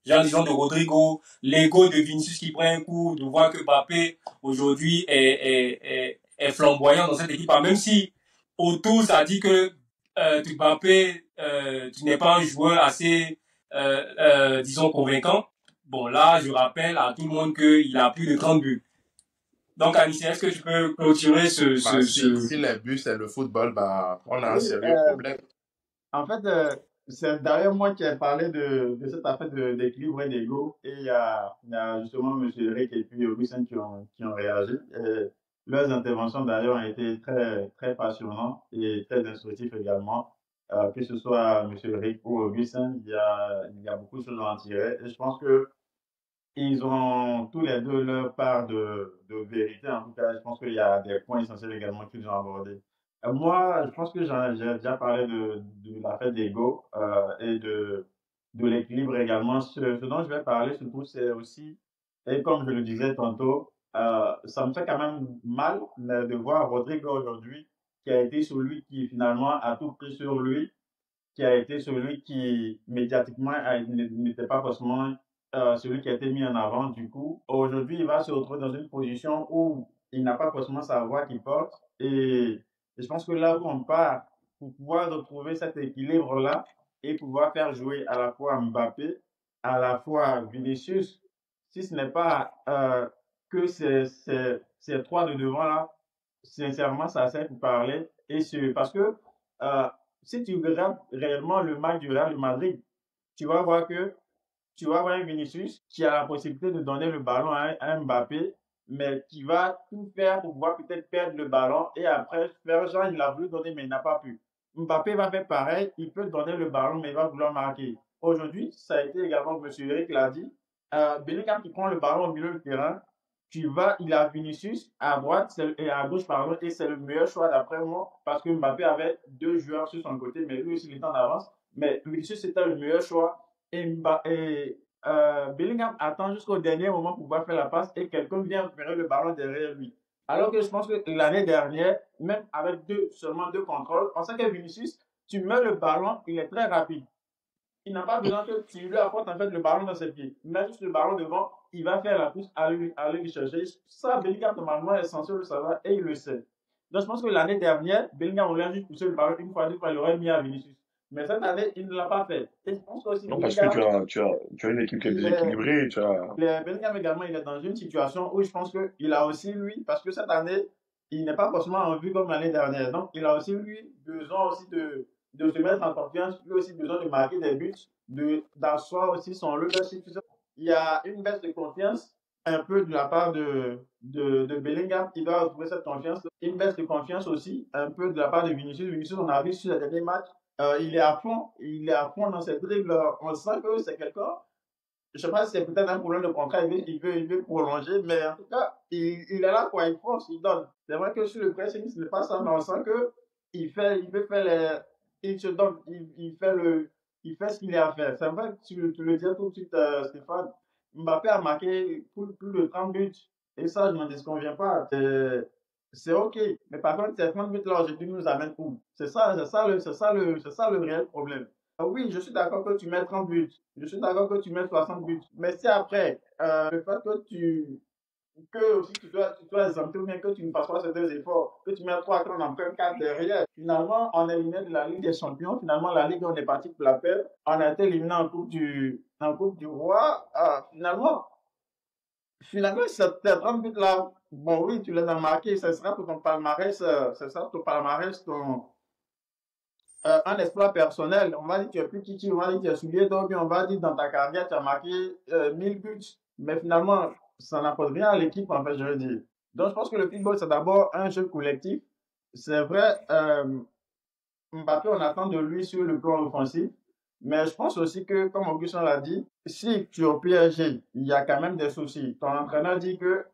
genre, disons, de Rodrigo, l'ego de Vinicius qui prend un coup, de voir que Mbappé, aujourd'hui, est flamboyant dans cette équipe. Même si, autour, ça dit que Mbappé, tu n'es pas un joueur assez, disons, convaincant. Bon, là, je rappelle à tout le monde qu'il a plus de 30 buts. Donc, Anissé, est-ce que tu peux clôturer Bah, si les buts, c'est le football, bah, on a un Oui, sérieux problème. en fait, c'est d'ailleurs moi qui ai parlé de cette affaire d'équilibre et d'ego. Et il y a justement M. Eric et puis Augustin qui ont réagi. Et leurs interventions d'ailleurs ont été très, très passionnantes et très instructives également. Que ce soit M. Eric ou Augustin, il y a beaucoup de choses à en tirer. Et je pense que ils ont tous les deux leur part de vérité. En tout cas, je pense qu'il y a des points essentiels également qu'ils ont abordés. Moi, je pense que j'ai déjà parlé de la fête d'ego et de l'équilibre également. Ce dont je vais parler surtout, c'est aussi, et comme je le disais tantôt, ça me fait quand même mal de voir Rodrigo aujourd'hui, qui a été celui qui finalement a tout pris sur lui, qui a été celui qui, médiatiquement, n'était pas forcément celui qui a été mis en avant. Du coup, aujourd'hui, il va se retrouver dans une position où il n'a pas forcément sa voix qui porte. Et je pense que là où on part pour pouvoir retrouver cet équilibre-là et pouvoir faire jouer à la fois Mbappé, à la fois Vinicius, si ce n'est pas que ces trois de devant-là, sincèrement, ça sert pour parler. Parce que euh, si tu regardes réellement le match du Real de Madrid, tu vas voir que tu vas voir un Vinicius qui a la possibilité de donner le ballon à un Mbappé, mais qui va tout faire pour pouvoir peut-être perdre le ballon et après faire genre il a voulu donner mais il n'a pas pu. Mbappé va faire pareil, il peut donner le ballon mais il va vouloir marquer. Aujourd'hui, ça a été également, M. Eric l'a dit, Bellingham qui prend le ballon au milieu du terrain, il a Vinicius à droite et à gauche, pardon, et c'est le meilleur choix d'après moi, parce que Mbappé avait deux joueurs sur son côté, mais lui aussi il était en avance. Mais Vinicius c'était le meilleur choix. Bellingham attend jusqu'au dernier moment pour pouvoir faire la passe et quelqu'un vient récupérer le ballon derrière lui. Alors que je pense que l'année dernière, même avec seulement deux contrôles, on sait que Vinicius, tu mets le ballon, il est très rapide. Il n'a pas besoin que tu lui apportes en fait le ballon dans ses pieds. Mets juste le ballon devant, il va faire la pousse à lui chercher. Ça, Bellingham, normalement, est censé le savoir et il le sait. Donc, je pense que l'année dernière, Bellingham aurait juste poussé le ballon une fois, deux fois, il aurait mis à Vinicius. Mais cette année, il ne l'a pas fait. Et je pense aussi Non, parce que Bellingham, tu as une équipe qui est il est, déséquilibrée, tu as... Bellingham également, il est dans une situation où je pense qu'il a aussi, lui, parce que cette année, il n'est pas forcément en vue comme l'année dernière. Donc, il a aussi, lui, besoin aussi de se mettre en confiance, lui aussi besoin de marquer des buts, d'asseoir aussi son leadership. Il y a une baisse de confiance un peu de la part de Bellingham, qui doit retrouver cette confiance. Une baisse de confiance aussi un peu de la part de Vinicius. Vinicius, on a vu sur les derniers matchs, il est à fond dans ses dribbles. On sent que c'est quelqu'un, je sais pas si c'est peut-être un problème de contrat, il veut prolonger, mais en tout cas, il est là, quoi, il fonce, il donne. C'est vrai que sur le pressing, ce n'est pas ça, mais on sent que il veut faire il se donne, il fait ce qu'il a à faire. C'est vrai que tu le disais tout de suite, Stéphane, Mbappé a marqué plus de 30 buts, et ça, je n'en disconviens pas. C'est ok, mais par contre, ces 30 buts-là, aujourd'hui, nous amènent où? C'est ça le réel problème. Oui, je suis d'accord que tu mets 30 buts. Je suis d'accord que tu mets 60 buts. Mais si après, le fait que aussi tu dois exempter ou bien que tu ne fasses pas ces deux efforts, que tu mets 3 quand on en prend 4 derrière, finalement, on est éliminé de la Ligue des Champions. Finalement, la Ligue, on est parti pour la perdre. On a été éliminé en Coupe du Roi. Finalement, cette 30 buts là, bon, oui, tu les as marqués. Ce sera pour ton palmarès, un exploit personnel. On va dire que tu es plus Titi, on va dire que tu es soulier d'or, on va dire dans ta carrière, tu as marqué 1000 buts. Mais finalement, ça n'apporte rien à l'équipe, en fait, je veux dire. Donc, je pense que le football, c'est d'abord un jeu collectif. C'est vrai, Mbappé, on attend de lui sur le plan offensif. Mais je pense aussi que, comme Augustin l'a dit, si tu es au PSG, il y a quand même des soucis. Ton entraîneur dit que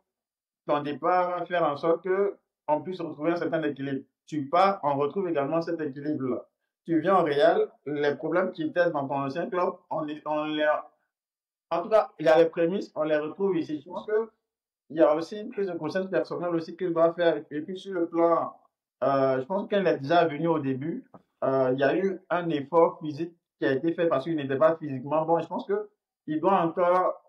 ton départ va faire en sorte que on puisse retrouver un certain équilibre. Tu pars, on retrouve également cet équilibre-là. Tu viens au Real, les problèmes qui étaient dans ton ancien club, en tout cas, il y a les prémices, on les retrouve ici. Je pense que il y a aussi une prise de conscience personnelle aussi qu'il doit faire. Et puis sur le plan, je pense qu'elle est déjà venue au début. Il y a eu un effort physique qui a été fait parce qu'il n'était pas physiquement bon. Je pense que il doit encore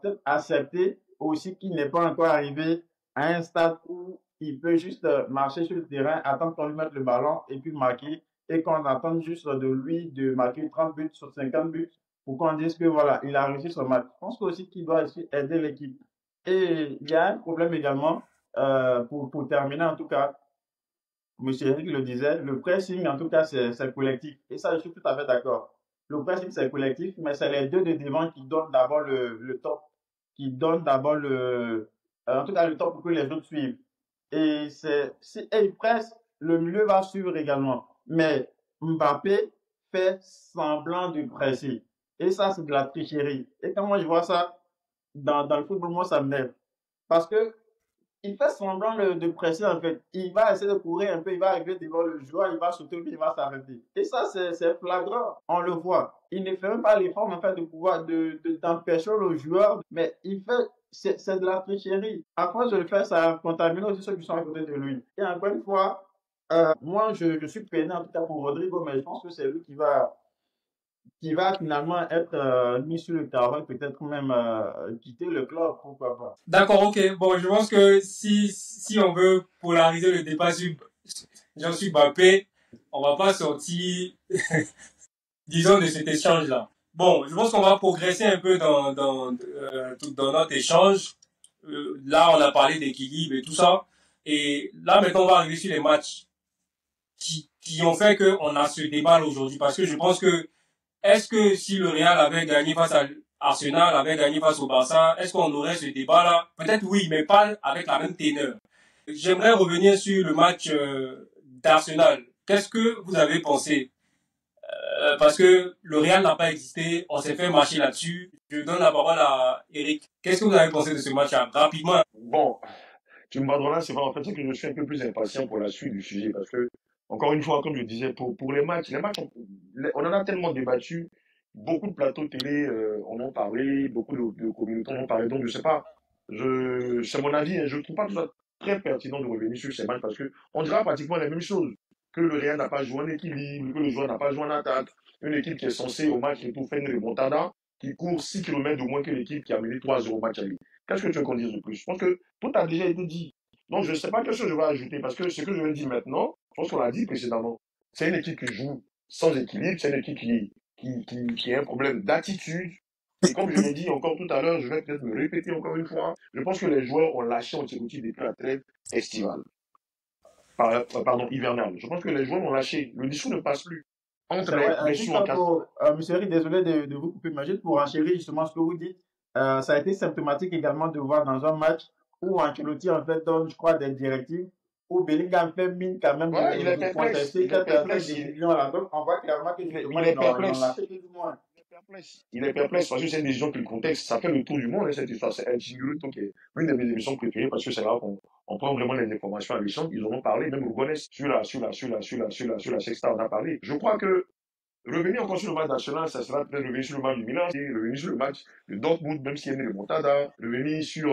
peut-être accepter aussi qu'il n'est pas encore arrivé à un stade où il peut juste marcher sur le terrain, attendre qu'on lui mette le ballon et puis marquer et qu'on attende juste de lui de marquer 30 buts sur 50 buts pour qu'on dise que voilà, il a réussi son match. Je pense aussi qu'il doit aussi aider l'équipe. Et il y a un problème également, pour terminer en tout cas, Monsieur Eric le disait, le pressing en tout cas c'est collectif. Et ça, je suis tout à fait d'accord. Le pressing c'est collectif, mais c'est les deux de devant qui donnent d'abord le top, qui donnent d'abord en tout cas le top pour que les autres suivent. Si ils pressent, le milieu va suivre également. Mais Mbappé fait semblant de presser. Et ça, c'est de la tricherie. Et quand moi je vois ça, dans le football, moi, ça m'énerve. Parce que il fait semblant de presser, en fait. Il va essayer de courir un peu, il va arriver devant le joueur, il va sauter, puis il va s'arrêter. Et ça, c'est flagrant. On le voit. Il ne fait même pas l'effort, en fait, de pouvoir, d'empêcher le joueur, mais c'est de la tricherie. À force de le faire, ça contamine aussi ceux qui sont à côté de lui. Et encore une fois, moi, je suis peiné, en tout cas, pour Rodrigo, mais je pense que c'est lui qui va finalement être mis sur le carreau, peut-être même quitter le club, pourquoi pas. D'accord, ok. Bon, je pense que si on veut polariser le débat sur j'en suis Mbappé, on va pas sortir, disons, de cet échange-là. Bon, je pense qu'on va progresser un peu dans notre échange. Là, on a parlé d'équilibre et tout ça. Et là, maintenant, on va arriver sur les matchs qui ont fait qu'on a ce débat aujourd'hui. Parce que je pense que est-ce que si le Real avait gagné face à Arsenal, avait gagné face au Barça, est-ce qu'on aurait ce débat-là? Peut-être oui, mais pas avec la même teneur. J'aimerais revenir sur le match d'Arsenal. Qu'est-ce que vous avez pensé? parce que le Real n'a pas existé, on s'est fait marcher là-dessus. Je donne la parole à Eric. Qu'est-ce que vous avez pensé de ce match-là? Rapidement. Bon, tu me pardonneras, c'est vrai, en fait, c'est que je suis un peu plus impatient pour la suite du sujet parce que, encore une fois, comme je disais, pour les matchs, on en a tellement débattu, beaucoup de plateaux télé en ont parlé, beaucoup de communicants en ont parlé, donc je sais pas, c'est mon avis, hein, je trouve pas que ce soit très pertinent de revenir sur ces matchs parce que on dira pratiquement la même chose, que le Real n'a pas joué en équilibre, que le joueur n'a pas joué en attaque, une équipe qui est censée au match retour faire une remontada, qui court 6 kilomètres de moins que l'équipe qui a mené 3-0 au match aller. Qu'est-ce que tu veux qu'on dise de plus? Je pense que tout a déjà été dit. Donc, je ne sais pas qu'est-ce que je vais ajouter, parce que ce que je vais dire maintenant, je pense qu'on l'a dit précédemment, c'est une équipe qui joue sans équilibre, c'est une équipe qui a un problème d'attitude. Et comme je l'ai dit encore tout à l'heure, je vais peut-être me répéter encore une fois, je pense que les joueurs ont lâché Ancelotti depuis la trêve estivale, pardon, hivernale. Je pense que les joueurs ont lâché. Le discours ne passe plus. Entre C'est vrai, les blessures juste en cas. pour, monsieur Eric, désolé de vous couper, mais juste pour enchérir justement ce que vous dites, ça a été symptomatique également de voir dans un match où Ancelotti en fait donne, je crois, des directives, où Bellingham fait mine quand même Ouais, il est de perplexe. contester Il est cette perplexe. décision-là. Donc on voit clairement que justement Il est ils l'ont perplexe. lâché plus ou moins. Il est perplexe parce que c'est une décision qui le contexte. Ça fait le tour du monde, hein, cette histoire. C'est El Chingurito qui est une de mes émissions préférées parce que c'est là qu'on on prend vraiment les informations alléchantes. Ils en ont parlé, même Rougonès, sur la Sexta, on a parlé. Je crois que revenir encore sur le match national, ça sera peut-être revenir sur le match du Milan, et revenir sur le match de Dortmund, même s'il y a une remontada, revenir sur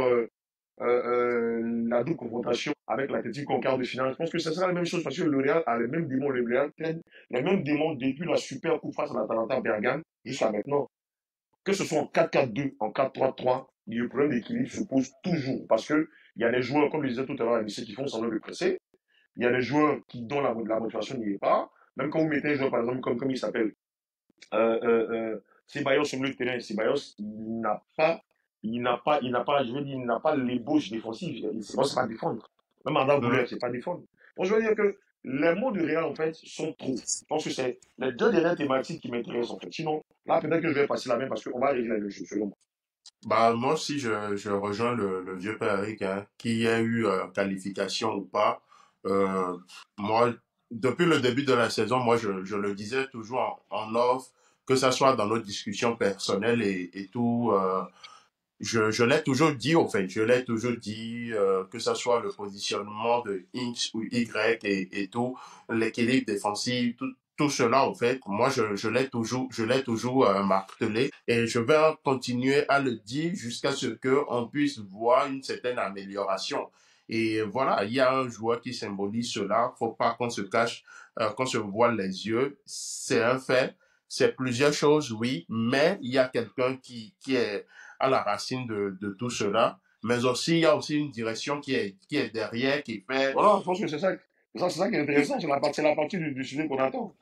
la double confrontation avec l'Atlético en quart de finale. Je pense que ce sera la même chose parce que le Real a les mêmes démons, le Real traîne les mêmes démons depuis la super coupe face à l'Atalanta Bergame jusqu'à maintenant. Que ce soit en 4-4-2, en 4-3-3, le problème d'équilibre se pose toujours parce que il y a des joueurs, comme je disais tout à l'heure, qui font semblant de presser. Il y a des joueurs dont la motivation n'y est pas. Même quand vous mettez un joueur, par exemple, comme il s'appelle, Ceballos sur le milieu de terrain, Ceballos, je veux dire, il n'a pas l'ébauche défensive. Il ne sait pas défendre. Même Arda Güler, c'est pas défendre. Donc, je veux dire que les mots du Real, en fait, sont trop. Je pense que c'est les deux dernières thématiques qui m'intéressent, en fait. Sinon, là, peut-être que je vais passer la main parce qu'on va régler la même chose, selon moi. Bah, moi aussi, je rejoins le vieux père Eric, hein, qu'il y ait eu qualification ou pas. Euh, moi, depuis le début de la saison, moi, je le disais toujours en off, que ça soit dans nos discussions personnelles et tout. Je l'ai toujours dit, au fait, je l'ai toujours dit, que ce soit le positionnement de X ou Y et tout, l'équilibre défensif, tout cela, au fait, moi, je l'ai toujours martelé et je vais continuer à le dire jusqu'à ce que on puisse voir une certaine amélioration. Et voilà, il y a un joueur qui symbolise cela. Faut pas qu'on se cache, qu'on se voile les yeux. C'est un fait. C'est plusieurs choses, oui, mais il y a quelqu'un qui est à la racine de tout cela. Mais aussi, il y a aussi une direction qui est derrière, qui fait, Voilà, je pense que c'est ça qui est intéressant. C'est la partie du sujet qu'on attend.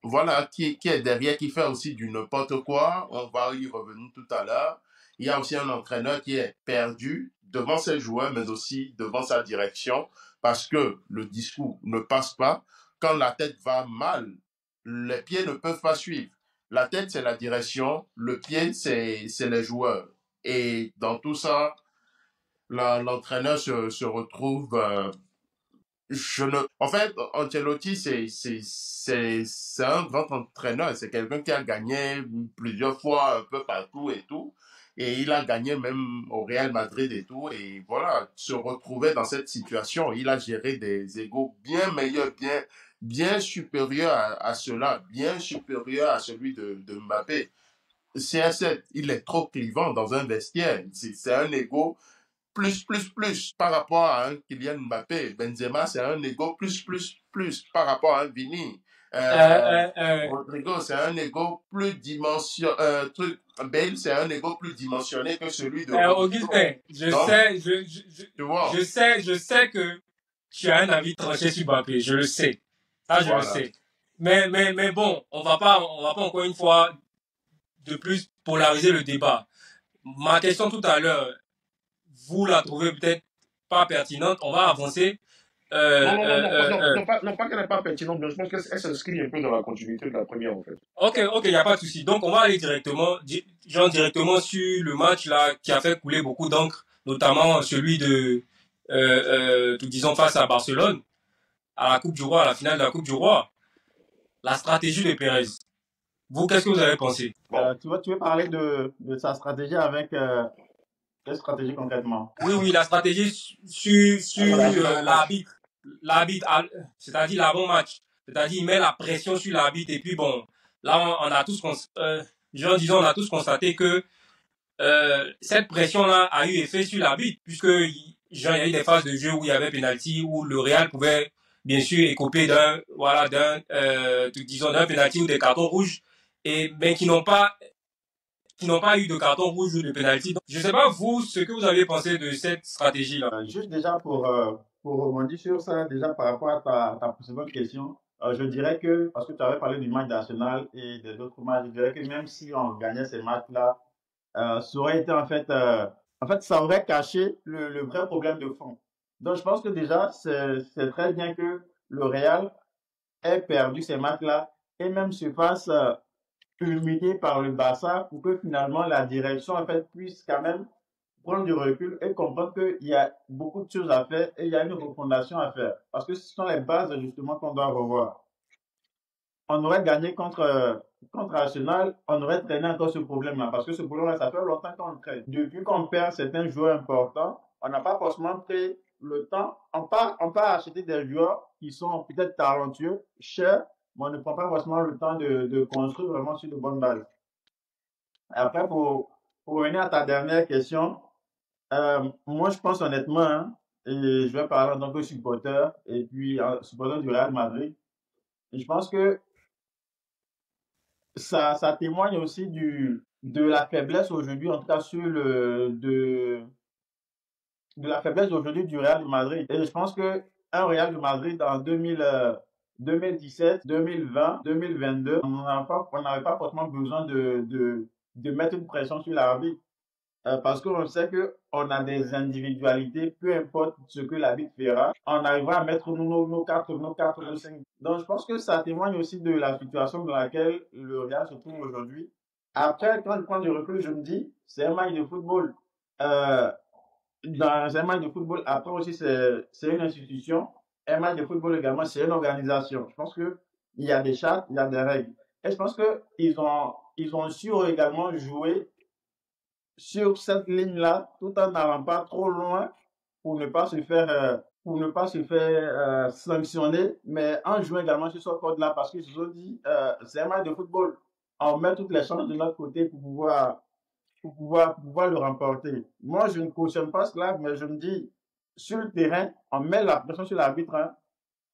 voilà, qui est derrière, qui fait aussi du n'importe quoi. On va y revenir tout à l'heure. Il y a aussi un entraîneur qui est perdu devant ses joueurs, mais aussi devant sa direction, parce que le discours ne passe pas. Quand la tête va mal, les pieds ne peuvent pas suivre. La tête, c'est la direction, le pied, c'est les joueurs. Et dans tout ça, l'entraîneur se retrouve en fait, Ancelotti, c'est un grand entraîneur. C'est quelqu'un qui a gagné plusieurs fois un peu partout et tout. Et il a gagné même au Real Madrid et tout. Et voilà, se retrouver dans cette situation, il a géré des égos bien meilleurs, bien supérieurs à cela, bien supérieurs à celui de Mbappé. CR7, il est trop clivant dans un vestiaire. C'est un ego plus par rapport à un Kylian Mbappé. Benzema, c'est un ego plus par rapport à un Vini. Rodrigo, c'est un ego plus dimensionné. Bale, c'est un ego plus dimensionné que celui de Rodrigo. Augustin, Donc, tu vois, je sais que tu as un avis tranché sur Mbappé, je le sais. Ça, je le voilà. sais. Mais bon, on va pas encore une fois de plus polariser le débat. Ma question tout à l'heure, vous la trouvez peut-être pas pertinente, on va avancer. Non, pas qu'elle n'est pas pertinente, mais je pense qu'elle s'inscrit un peu dans la continuité de la première, en fait. Ok, il n'y a pas de souci. Donc, on va aller directement sur le match là qui a fait couler beaucoup d'encre, notamment celui disons, face à Barcelone, à la Coupe du Roi, à la finale de la Coupe du Roi. La stratégie de Pérez. Vous, qu'est-ce que vous avez pensé? Bon, Tu veux parler de sa stratégie avec quelle stratégie concrètement? Oui, oui, la stratégie sur stratégie d'avant-match. l'arbitre, c'est-à-dire l'avant-match. C'est-à-dire, il met la pression sur l'arbitre et puis bon, là, on a tous, disons, on a tous constaté que cette pression-là a eu effet sur l'arbitre, puisque genre, il y a eu des phases de jeu où il y avait penalty, où le Real pouvait bien sûr écoper disons, d'un penalty ou des cartons rouges, mais qui n'ont pas eu de carton rouge ou de penalty. Donc, je ne sais pas vous ce que vous avez pensé de cette stratégie-là. Juste déjà pour rebondir sur ça, déjà par rapport à ta précédente question, je dirais que, parce que tu avais parlé du match d'Arsenal et des autres matchs, je dirais que même si on gagnait ces matchs-là, ça aurait été en fait, ça aurait caché le vrai problème de fond. Donc, je pense que déjà, c'est très bien que le Real ait perdu ces matchs-là et même se fasse humilier par le Barça pour que finalement la direction, en fait, puisse quand même prendre du recul et comprendre qu'il y a beaucoup de choses à faire et il y a une refondation à faire. Parce que ce sont les bases, justement, qu'on doit revoir. On aurait gagné contre Arsenal, on aurait traîné encore ce problème-là. Parce que ce problème-là, ça fait longtemps qu'on le traîne. Depuis qu'on perd certains joueurs importants, on n'a pas forcément pris le temps. On peut acheter des joueurs qui sont peut-être talentueux, chers, mais on ne prend pas forcément le temps de construire vraiment sur de bonnes bases. Après, pour revenir à ta dernière question, moi, je pense honnêtement, hein, et je vais parler en tant que supporter, et puis supporter du Real Madrid, et je pense que ça témoigne aussi de la faiblesse aujourd'hui, en tout cas de la faiblesse aujourd'hui du Real de Madrid. Et je pense que un Real de Madrid en 2017, 2020, 2022, on n'avait pas forcément besoin de mettre une pression sur l'arbitre. Parce qu'on sait qu'on a des individualités, peu importe ce que l'arbitre fera, on arrivera à mettre nos 4, nos 5. Donc je pense que ça témoigne aussi de la situation dans laquelle le Real se trouve aujourd'hui. Après, quand je prends du recul, je me dis, c'est un match de football. Euh, dans un match de football, après aussi, c'est une institution. Un match de football également, c'est une organisation. Je pense que il y a des chartes, il y a des règles. Et je pense que ils ont su également jouer sur cette ligne-là, tout en n'allant pas trop loin pour ne pas se faire, sanctionner, mais en jouant également sur ce code-là, parce qu'ils se sont dit, c'est un match de football. On met toutes les chances de notre côté pour pouvoir le remporter. Moi, je ne cautionne pas cela, mais je me dis, sur le terrain, on met la pression sur l'arbitre, hein.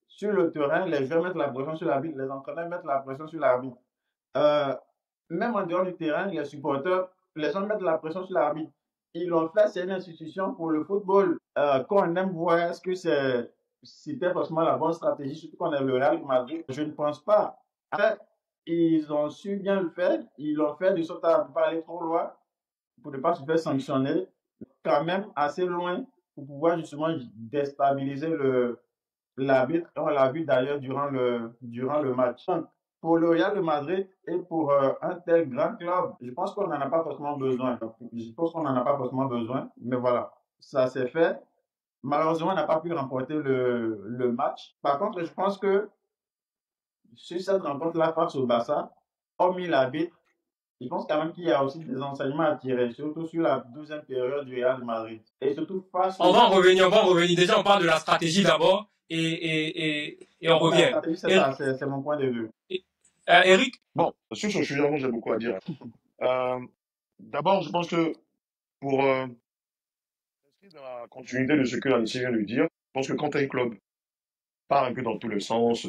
Sur le terrain, les joueurs mettent la pression sur l'arbitre, les entraîneurs mettent la pression sur l'arbitre. Euh, Même en dehors du terrain, les supporters, les gens mettent la pression sur l'arbitre. Ils l'ont fait, c'est une institution pour le football. Quand on aime voir, est-ce que c'était forcément la bonne stratégie, surtout qu'on est le Real Madrid? Je ne pense pas. Après, ils ont su bien le faire. Ils l'ont fait de sorte à ne pas aller trop loin pour ne pas se faire sanctionner. Quand même assez loin pour pouvoir justement déstabiliser l'arbitre. On l'a vu d'ailleurs durant le match. Donc, pour le Real de Madrid et pour un tel grand club, je pense qu'on n'en a pas forcément besoin. Je pense qu'on n'en a pas forcément besoin, mais voilà, ça s'est fait. Malheureusement, on n'a pas pu remporter le match. Par contre, je pense que sur cette rencontre-là face au Barça, hormis l'arbitre, je pense quand même qu'il y a aussi des enseignements à tirer, surtout sur la deuxième période du Real de Madrid. Et surtout face On au... va en revenir, on va en revenir. Déjà, on parle de la stratégie d'abord et on La revient. stratégie, c'est ça, c'est mon point de vue. Eric, Bon, sur ce sujet, moi, j'ai beaucoup à dire. Euh, D'abord, je pense que pour s'inscrire dans la continuité de ce que Anissé vient de dire, je pense que quand un club part un peu dans tous les sens,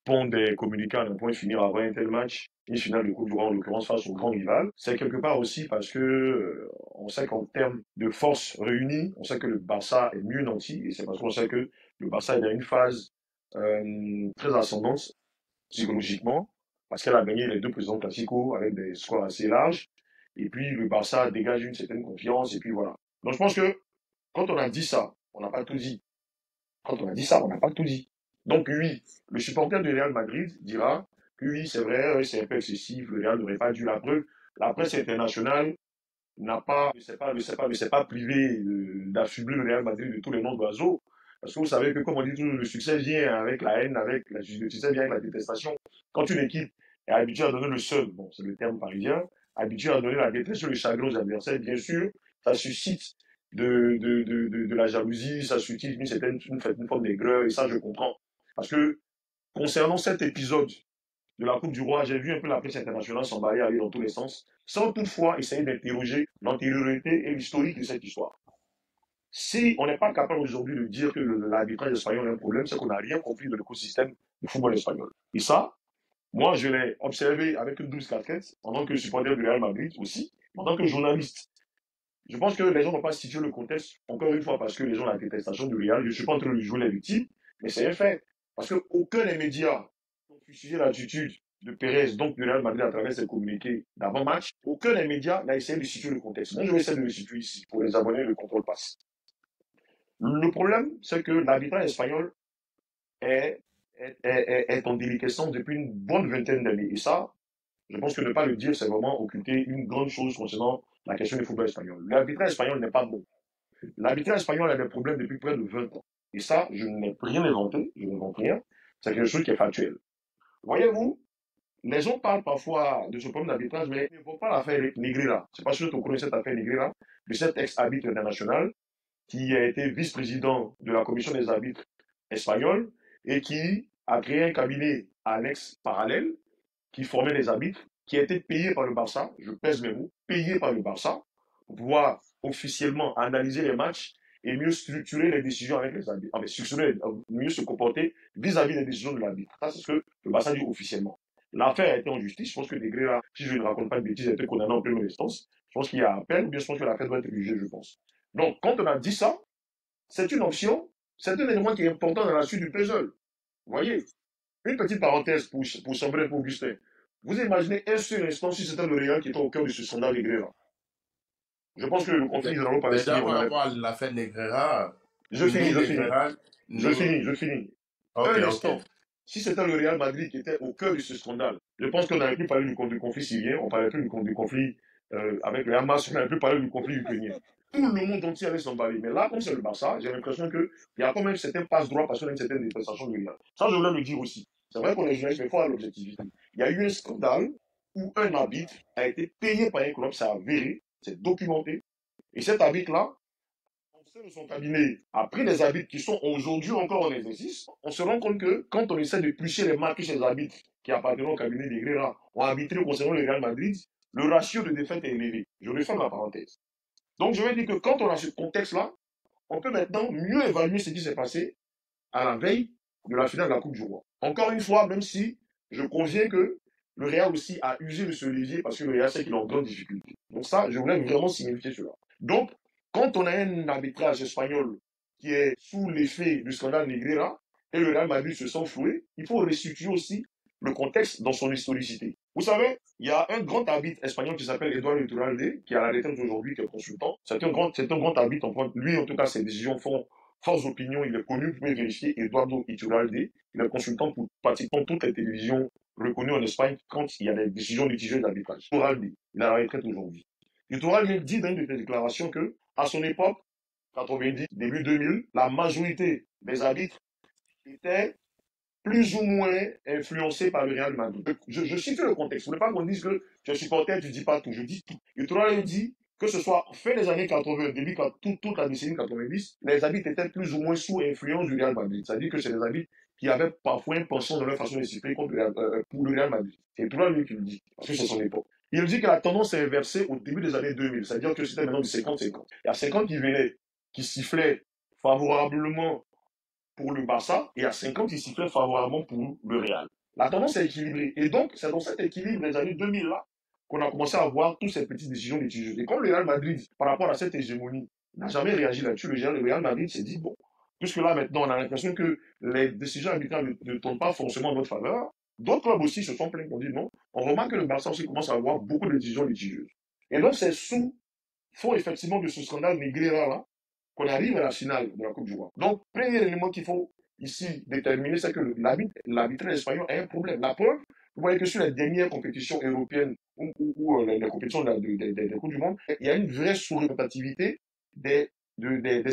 pond des communiqués à un point de finir avant un tel match, une finale de Coupe du Roi en l'occurrence face au grand rival, c'est quelque part aussi parce que on sait qu'en termes de forces réunies, on sait que le Barça est mieux nanti et c'est parce qu'on sait que le Barça est dans une phase très ascendante psychologiquement parce qu'elle a gagné les deux précédents classicos avec des scores assez larges et puis le Barça dégage une certaine confiance et puis voilà. Donc je pense que quand on a dit ça, on n'a pas tout dit. Quand on a dit ça, on n'a pas tout dit. Donc oui, le supporter du Real Madrid dira que oui, c'est vrai, c'est un peu excessif, le Real n'aurait pas dû la preuve. La presse internationale ne s'est pas privé d'affubler le Real Madrid de tous les noms d'oiseaux. Parce que vous savez que, comme on dit toujours, le succès vient avec la haine, le succès vient avec la détestation. Quand une équipe est habitué à donner le seul, bon, c'est le terme parisien, habitué à donner la détresse sur le chagrin aux adversaires, bien sûr, ça suscite de la jalousie, ça suscite une forme d'aigreur, et ça, je comprends. Parce que, concernant cet épisode de la Coupe du Roi, j'ai vu un peu la presse internationale s'emballer, aller dans tous les sens, sans toutefois essayer d'interroger l'antériorité et l'historique de cette histoire. Si on n'est pas capable aujourd'hui de dire que l'arbitrage espagnol est un problème, c'est qu'on n'a rien compris de l'écosystème du football espagnol. Et ça, moi, je l'ai observé avec une double casquette, en tant que supporter du Real Madrid aussi, en tant que journaliste. Je pense que les gens n'ont pas situé le contexte, encore une fois, parce que les gens ont la détestation du Real. Je ne suis pas en train de jouer les victimes, mais c'est un fait. Parce qu'aucun des médias ont fusillé l'attitude de Pérez, donc du Real Madrid, à travers ses communiqués d'avant-match. Aucun des médias n'a essayé de situer le contexte. Moi, je vais essayer de le situer ici, pour les abonnés, le contrôle passe. Le problème, c'est que l'arbitrage espagnol est, est en déliquescence depuis une bonne vingtaine d'années. Et ça, je pense que ne pas le dire, c'est vraiment occulter une grande chose concernant la question du football espagnol. L'arbitrage espagnol n'est pas bon. L'arbitrage espagnol a des problèmes depuis près de 20 ans. Et ça, je n'ai rien inventé, je n'invente rien. C'est quelque chose qui est factuel. Voyez-vous, les gens parlent parfois de ce problème d'arbitrage, mais ils ne vont pas l'affaire Negreira. C'est pas sûr que vous connaissez cette affaire Negreira, de cet ex-arbitre international qui a été vice-président de la commission des arbitres espagnols et qui a créé un cabinet annexe parallèle qui formait des arbitres, qui a été payé par le Barça, je pèse mes mots, payé par le Barça, pour pouvoir officiellement analyser les matchs et mieux structurer les décisions avec les arbitres. Mieux se comporter vis-à-vis des décisions de l'arbitre. Ça, c'est ce que le Barça dit officiellement. L'affaire a été en justice. Je pense que Negreira, si je ne raconte pas de bêtises, a été condamné en première instance. Je pense qu'il y a appel, ou bien je pense que l'affaire doit être jugée, je pense. Donc, quand on a dit ça, c'est une option, c'est un élément qui est important dans la suite du puzzle. Vous voyez, une petite parenthèse pour sembrer pour Augustin. Vous imaginez un seul instant si c'était le Real qui était au cœur de ce scandale Negreira. Je pense que le conflit israélo-palestinien... Déjà, par rapport à l'affaire Negreira, Je finis. Ok, Un instant. ok. Si c'était le Real Madrid qui était au cœur de ce scandale, je pense qu'on n'aurait plus parlé du conflit syrien, on ne parlait plus du conflit avec le Hamas, on n'aurait plus parlé du conflit ukrainien. Tout le monde entier allait s'emballer. Mais là, comme c'est le Barça, j'ai l'impression qu'il y a quand même certains passe-droits parce qu'on a une certaine dépréciation du Real. Ça, je voulais le dire aussi. C'est vrai qu'on est journaliste, mais il faut avoir l'objectivité. Il y a eu un scandale où un arbitre a été payé par un club, c'est avéré, c'est documenté. Et cet arbitre-là, au sein de son cabinet, a pris des arbitres qui sont aujourd'hui encore en exercice. On se rend compte que quand on essaie de plucher les marques que ces arbitres qui appartiennent au cabinet des Negreira ont arbitré concernant le Real Madrid, le ratio de défaite est élevé. Je referme la parenthèse. Donc je veux dire que quand on a ce contexte-là, on peut maintenant mieux évaluer ce qui s'est passé à la veille de la finale de la Coupe du Roi. Encore une fois, même si je conviens que le Real aussi a usé de ce levier parce que le Real sait qu'il est en grande difficulté. Donc ça, je voulais vraiment signifier cela. Donc, quand on a un arbitrage espagnol qui est sous l'effet du scandale Negreira et le Real Madrid se sent floué, il faut restituer aussi le contexte dans son historicité. Vous savez, il y a un grand arbitre espagnol qui s'appelle Eduardo Iturralde, qui est à la retraite aujourd'hui, qui est consultant. C'est un grand arbitre. Lui, en tout cas, ses décisions font force opinion. Il est connu, vous pouvez vérifier, Eduardo Iturralde. Il est consultant pour pratiquement toutes les télévisions reconnues en Espagne quand il y a des décisions litigieuses d'arbitrage. Iturralde, il est à la retraite aujourd'hui. Iturralde dit dans une de ses déclarations que, à son époque, 90, début 2000, la majorité des arbitres étaient plus ou moins influencés par le Real Madrid. Je situe le contexte. Vous ne voulez pas qu'on dise que tu es supporter, tu ne dis pas tout. Je dis tout. Et Tourelle dit que ce soit fin des années 80, début toute la décennie 90, les arbitres étaient plus ou moins sous influence du Real Madrid. C'est-à-dire que c'est des arbitres qui avaient parfois un penchant dans leur façon de siffler pour le Real Madrid. C'est Tourelle lui qui le dit, parce que c'est son époque. Il dit que la tendance s'est inversée au début des années 2000. C'est-à-dire que c'était maintenant du 50-50. Il y a 50 qui venaient, qui sifflaient favorablement pour le Barça et à 50, il sifflait favorablement pour le Real. La tendance est équilibrée. Et donc, c'est dans cet équilibre des années 2000 là qu'on a commencé à voir toutes ces petites décisions litigieuses. Et comme le Real Madrid, par rapport à cette hégémonie, n'a jamais réagi là-dessus, le Real Madrid s'est dit, bon, puisque là maintenant, on a l'impression que les décisions arbitrales ne tournent pas forcément en notre faveur, d'autres clubs aussi se sont plaints, on dit non. On remarque que le Barça aussi commence à avoir beaucoup de décisions litigieuses. Et donc, c'est sous fond effectivement de ce scandale Negreira là qu'on arrive à la finale de la Coupe du Roi. Donc, premier élément qu'il faut ici déterminer, c'est que l'arbitrage espagnol a un problème. La preuve, vous voyez que sur les dernières compétitions européennes ou les compétitions des Coupes du Monde, il y a une vraie sous-représentativité des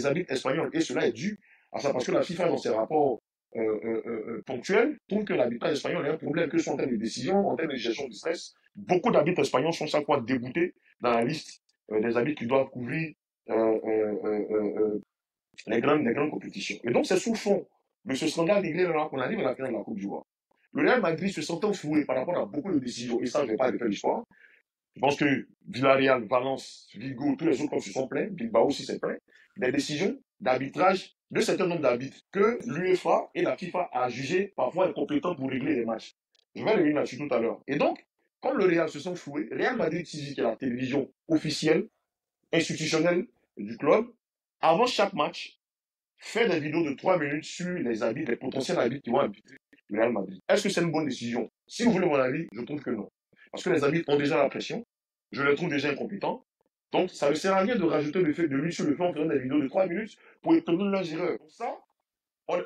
arbitres espagnols. Et cela est dû à ça parce que la FIFA, dans ses rapports ponctuels trouvent que l'arbitrage espagnol a un problème, que ce soit en termes de décision, en termes de gestion du stress. Beaucoup d'arbitres espagnols sont chaque fois déboutés dans la liste des arbitres qui doivent couvrir euh, euh, euh, euh, euh, les grandes compétitions. Et donc, c'est sous fond de ce scandale réglé là qu'on arrive à la finale de la Coupe du Roi. Le Real Madrid se sentant floué par rapport à beaucoup de décisions, et ça, je ne vais pas refaire l'histoire. Je pense que Villarreal, Valence, Vigo, tous les autres clubs se sont plaints, Bilbao aussi s'est plaint, des décisions d'arbitrage de certain nombre d'arbitres que l'UEFA et la FIFA a jugé parfois incompétents pour régler les matchs. Je vais revenir là-dessus tout à l'heure. Et donc, comme le Real se sent floué, Real Madrid TV, qui est la télévision officielle, institutionnelle du club, avant chaque match, fait des vidéos de 3 minutes sur les arbitres, les potentiels arbitres qui vont arbitrer le Real Madrid. Est-ce que c'est une bonne décision? Si vous voulez mon avis, je trouve que non. Parce que les arbitres ont déjà la pression, je les trouve déjà incompétents. Donc, ça ne sert à rien de rajouter le fait de l'huile sur le feu en faisant des vidéos de 3 minutes pour étonner leurs erreurs. Donc ça,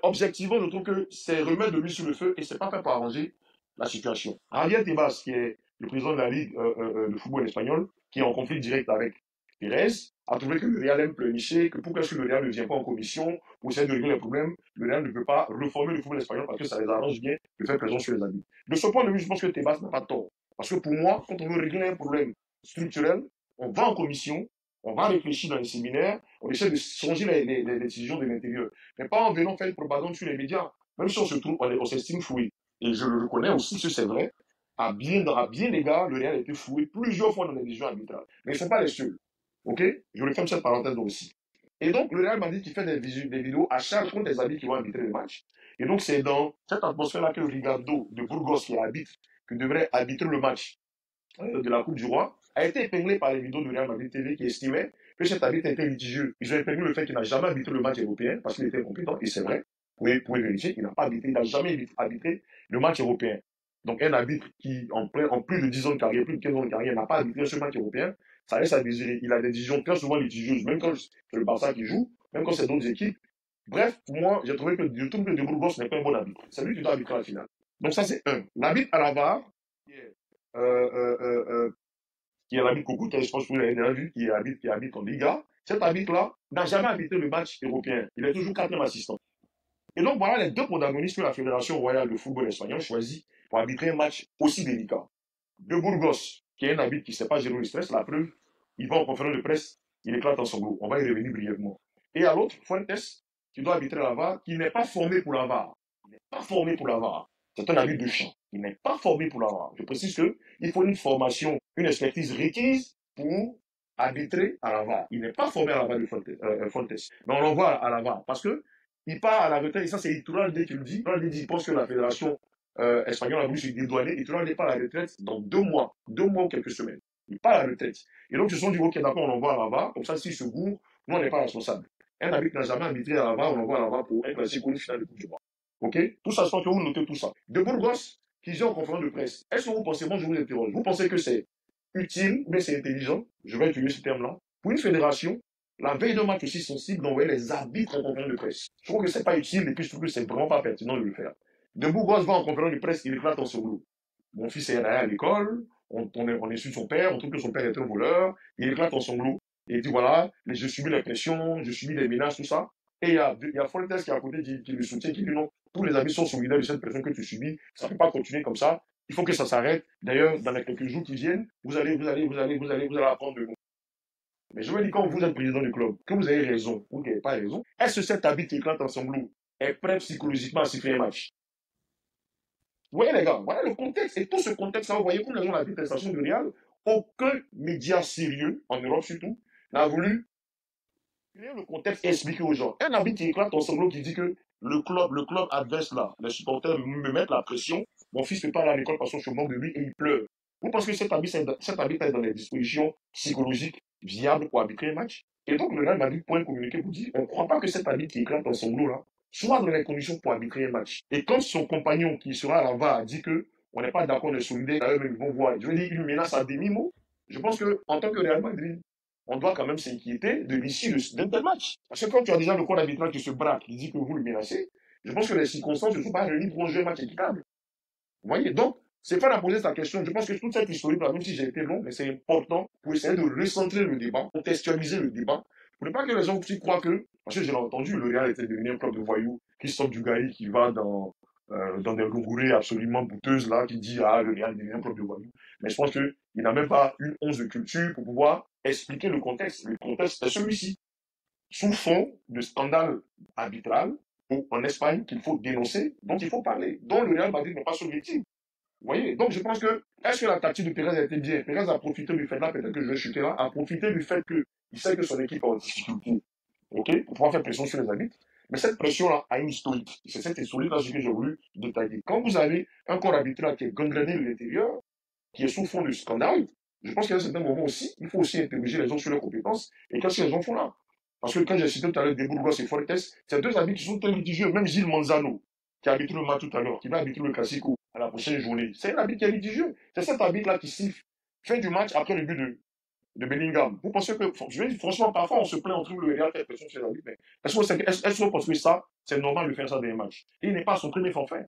objectivement, je trouve que c'est remettre de l'huile sur le feu et c'est pas fait pour arranger la situation. Javier Tebas, qui est le président de la Ligue de football espagnol, qui est en conflit direct avec Pérez, a trouvé que le Real aime pleurnicher, que pourquoi est-ce que le Real ne vient pas en commission pour essayer de régler les problèmes, le Real ne peut pas reformer le football espagnol parce que ça les arrange bien de faire pression sur les arbitres. De ce point de vue, je pense que Tebas n'a pas tort. Parce que pour moi, quand on veut régler un problème structurel, on va en commission, on va réfléchir dans les séminaires, on essaie de changer les décisions de l'intérieur. Mais pas en venant faire une propagande sur les médias. Même si on se trouve, on s'estime fouillé. Et je le reconnais aussi, c'est vrai. À bien égard, le Real a été fouillé plusieurs fois dans les décisions arbitrales. Mais ils ne sont pas les seuls. Ok? Je referme cette parenthèse aussi. Et donc, le Real Madrid qui fait des vidéos à charge contre les arbitres qui vont arbitrer le match. Et donc, c'est dans cette atmosphère-là que Ricardo de Burgos, qui est arbitre, qui devrait arbitrer le match de la Coupe du Roi, a été épinglé par les vidéos de Real Madrid TV qui estimaient que cet arbitre était litigieux. Ils ont épinglé le fait qu'il n'a jamais arbitré le match européen parce qu'il était incompétent, et c'est vrai. Vous pouvez vérifier, il n'a pas arbitré, il n'a jamais arbitré le match européen. Donc un arbitre qui, en plus de 10 ans de carrière, plus de 15 ans de carrière, n'a pas arbitré ce match européen, ça laisse à désirer. Il a des décisions très souvent litigieuses, même quand c'est le Barça qui joue, même quand c'est d'autres équipes. Bref, pour moi, j'ai trouvé que De Burgos n'est pas un bon arbitre. C'est lui qui doit arbitrer à la finale. Donc ça, c'est un. L'arbitre à la VAR, qui est l'arbitre Coucou, je pense que vous l'avez déjà vu, qui habite en Liga. Cet arbitre-là n'a jamais arbitré le match européen. Il est toujours quatrième assistant. Et donc, voilà les deux protagonistes que la Fédération royale de football espagnol choisit pour arbitrer un match aussi délicat. De Burgos, qui est un arbitre qui ne sait pas gérer le stress, la preuve, il va en conférence de presse, il éclate en sanglots. On va y revenir brièvement. Et à l'autre, Fuentes, qui doit arbitrer la VAR, qui n'est pas formé pour la VAR. Il n'est pas formé pour la VAR. C'est un arbitre de champ. Il n'est pas formé pour la VAR. Je précise qu'il faut une formation, une expertise requise pour arbitrer à la VAR. Il n'est pas formé à la VAR de Fuentes. Mais on l'envoie à la VAR parce que il part à la retraite, et ça c'est Iturralde qui le dit. Iturralde dit, il pense que la fédération espagnole a voulu se dédouaner. Iturralde part à la retraite dans 2 mois ou quelques semaines. Il part à la retraite. Et donc, ils se sont dit, ok, d'accord, on l'envoie à la VAR, comme ça, s'il se gourre, nous, on n'est pas responsable. Un arbitre n'a jamais arbitré à la VAR, on l'envoie à la VAR pour un classique ou une finale de Coupe du Roi. Ok? Tout ça, je pense que vous notez tout ça. De Burgos, qui vient en conférence de presse, est-ce que vous pensez, moi je vous interroge, vous pensez que c'est utile, mais c'est intelligent, je vais utiliser ce terme-là, pour une fédération, la veille d'un match aussi sensible, d'envoyer les arbitres en conférence de presse? Je trouve que c'est pas utile et puis je trouve que c'est vraiment pas pertinent de le faire. De Burgos va en conférence de presse, il éclate en solo. Mon fils est allé à l'école, on est su de son père, on trouve que son père était un voleur, il éclate en sanglots. Et il dit voilà, je subis la pression, je subis des menaces, tout ça. Et il y a Fuentes qui est à côté, qui le soutient, qui dit non, tous les amis sont solidaires de cette pression que tu subis, ça ne peut pas continuer comme ça, il faut que ça s'arrête. D'ailleurs, dans les quelques jours qui viennent, vous allez apprendre de nous. Mais je me dis, quand vous êtes président du club, que vous avez raison ou que vous n'avez pas raison, est-ce que cet arbitre qui éclate en sanglots est prêt psychologiquement à siffler un match? Vous voyez les gars, voilà le contexte. Et tout ce contexte-là, vous voyez, comme les gens l'habitent la station de Real, aucun média sérieux, en Europe surtout, n'a voulu créer le contexte et expliquer aux gens. Un arbitre qui éclate en sanglots qui dit que le club adverse là, les supporters me mettent la pression, mon fils ne peut pas aller à l'école parce que je manque de lui et il pleure. Vous pensez que cet arbitre est dans les dispositions psychologiques viables pour arbitrer un match? Et donc le Real Madrid point communiqué pour dire, on ne croit pas que cet arbitre qui éclate en sanglots là soit dans les conditions pour arbitrer un match. Et quand son compagnon qui sera à la VAR dit que on n'est pas d'accord, on est solidaire, eux-mêmes ils vont voir. Je veux dire, une menace à demi-mot. Je pense qu'en tant que Real Madrid, on doit quand même s'inquiéter de l'issue d'un tel match. Parce que quand tu as déjà le corps d'arbitral qui se braque, qui dit que vous le menacez, je pense que les circonstances ne sont pas réunies pour un jeu match équitable. Vous voyez, donc, c'est pas à poser sa question. Je pense que toute cette historique, même si j'ai été long, mais c'est important pour essayer de recentrer le débat, contextualiser le débat, Pour ne pas que les gens aussi croient que, parce que j'ai entendu, le Real était devenu un club de voyous, qui sort du Gaï, qui va dans des gourous absolument douteuses, là, qui dit, ah, le Real devient un club de voyous. Mais je pense qu'il n'a même pas une once de culture pour pouvoir expliquer le contexte. Le contexte est celui-ci. Sous fond de scandale arbitral, ou en Espagne, qu'il faut dénoncer, dont il faut parler, dont le Real Madrid n'est pas seul victime. Vous voyez? Donc, je pense que, est-ce que la tactique de Pérez a été bien? Pérez a profité du fait là, peut-être que je vais chuter là, a profité du fait qu'il sait que son équipe est en difficulté, ok, pour pouvoir faire pression sur les arbitres. Mais cette pression-là a une historique. C'est cette historique-là que j'ai voulu détailler. Quand vous avez un corps arbitral qui est gangréné de l'intérieur, qui est sous fond de scandale, je pense qu'à un certain moment aussi, il faut aussi interroger les gens sur leurs compétences et qu'est-ce que les gens font là. Parce que quand j'ai cité tout à l'heure De Burgos et Fortes, c'est deux arbitres qui sont très litigieux. Même Gilles Manzano, qui a arbitré le match tout à l'heure, qui va arbitrer le Classico à la prochaine journée, c'est un arbitre qui est litigieux. C'est cet arbitre-là qui siffle fin du match après le but de Bellingham. Vous pensez que, franchement, parfois on se plaint, on trouve le Real fait pression sur l'arbitre, mais est-ce que vous pensez que ça, c'est normal de faire ça dans les matchs? Et il n'est pas à son premier forfait.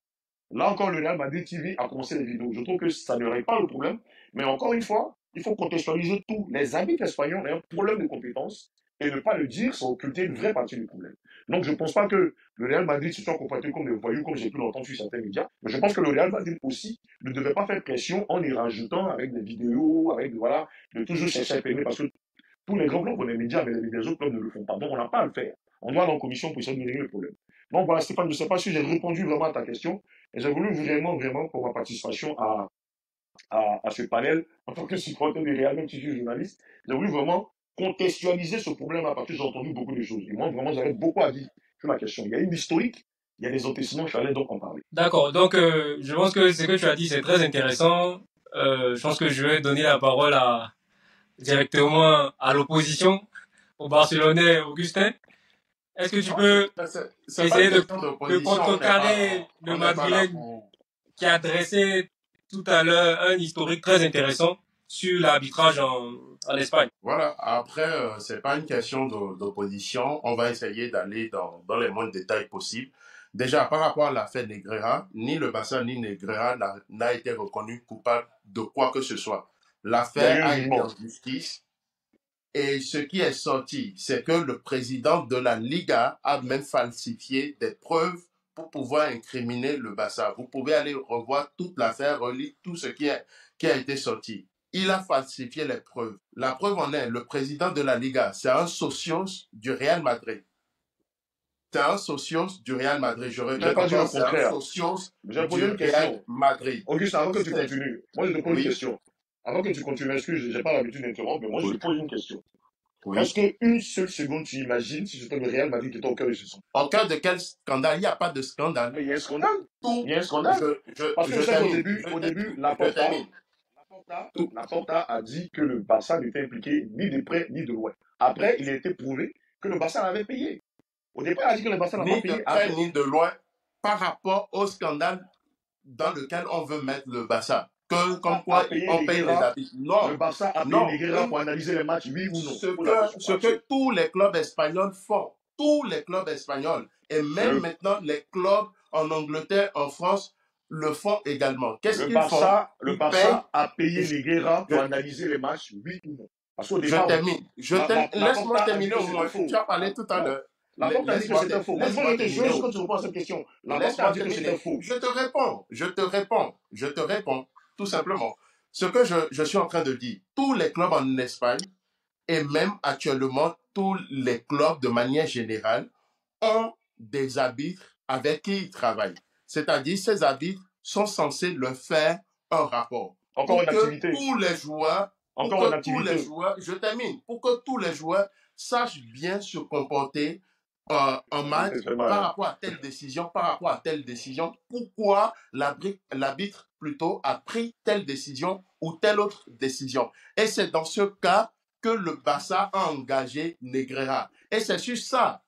Là encore, le Real Madrid TV a commencé les vidéos. Je trouve que ça ne règle pas le problème, mais encore une fois, il faut contextualiser tout. Les arbitres espagnols ont un problème de compétences et ne pas le dire sans occulter une vraie partie du problème. Donc je ne pense pas que le Real Madrid se soit comporté comme des voyous, comme j'ai pu l'entendre sur certains médias, mais je pense que le Real Madrid aussi ne devait pas faire pression en y rajoutant avec des vidéos, avec, voilà, de toujours chercher à permettre, parce que tous les grands clubs ont des médias, mais les autres clubs ne le font pas. Donc on n'a pas à le faire. On doit aller en commission pour essayer de régler le problème. Donc voilà, Stéphane, je ne sais pas si j'ai répondu vraiment à ta question, et j'ai voulu vraiment, pour ma participation à ce panel, en tant que supporter du Real, même si je suis journaliste, j'ai voulu vraiment contextualiser ce problème-là, parce que j'ai entendu beaucoup de choses. Et moi, vraiment, j'avais beaucoup à dire sur la question. Il y a une historique, il y a des antécédents, je fallait donc en parler. D'accord. Donc, je pense que ce que tu as dit, c'est très intéressant. Je pense que je vais donner la parole directement à l'opposition, au Barcelonais Augustin. Est-ce que tu peux essayer de contrecarrer le madrilène qui a dressé tout à l'heure un historique très intéressant sur l'arbitrage en Espagne? Voilà, après, c'est pas une question d'opposition. On va essayer d'aller dans les moindres détails possibles. Déjà, par rapport à l'affaire Negreira, ni le Barça ni Negreira n'a été reconnu coupable de quoi que ce soit. L'affaire a été en justice. Et ce qui est sorti, c'est que le président de la Liga a même falsifié des preuves pour pouvoir incriminer le Barça. Vous pouvez aller revoir toute l'affaire, relire tout ce qui a été sorti. Il a falsifié les preuves. La preuve en est, le président de la Liga, c'est un socios du Real Madrid. C'est un socios du Real Madrid. Je répète encore, c'est un socios du Real Madrid. Auguste, avant que tu continues, moi je te pose une question. Avant que tu continues, excuse, j'ai pas l'habitude d'interrompre, mais moi je te pose une question. Oui. Est-ce qu'une seule seconde tu imagines si c'était le Real Madrid qui était au cœur de ce son? Au cœur de quel scandale? Il n'y a pas de scandale. Mais il y a un scandale. Il y a un scandale. Parce que je sais qu'au début, la Porta a dit que le Barça n'était impliqué ni de près ni de loin. Après, il a été prouvé que le Barça l'avait payé. Au départ, il a dit que le Barça n'avait pas payé. Ni de près ni de loin par rapport au scandale dans lequel on veut mettre le Barça. Comme quoi on paye les arbitres. Non. Le Barça a payé Negreira pour analyser les matchs, oui ou non? Ce que tous les clubs espagnols font. Tous les clubs espagnols. Et même maintenant, les clubs en Angleterre, en France, le font également. Qu'est-ce qu'ils font? Le Barça a payé Negreira pour analyser les matchs, oui ou non? Parce qu'au départ, laisse-moi terminer au moins. Tu as parlé tout à l'heure. La Porte a dit que c'était faux. Laisse-moi te jouer quand tu réponds à cette question. La Porte a dit que c'était faux. Je te réponds. Tout simplement. Ce que je suis en train de dire, tous les clubs en Espagne, et même actuellement, tous les clubs de manière générale, ont des arbitres avec qui ils travaillent. C'est-à-dire, ces arbitres sont censés leur faire un rapport. Encore en activité. Tous les joueurs, je termine, pour que tous les joueurs sachent bien se comporter en match par rapport à telle décision, pourquoi l'arbitre plutôt a pris telle décision ou telle autre décision. Et c'est dans ce cas que le Barça a engagé Negreira. Et c'est sur ça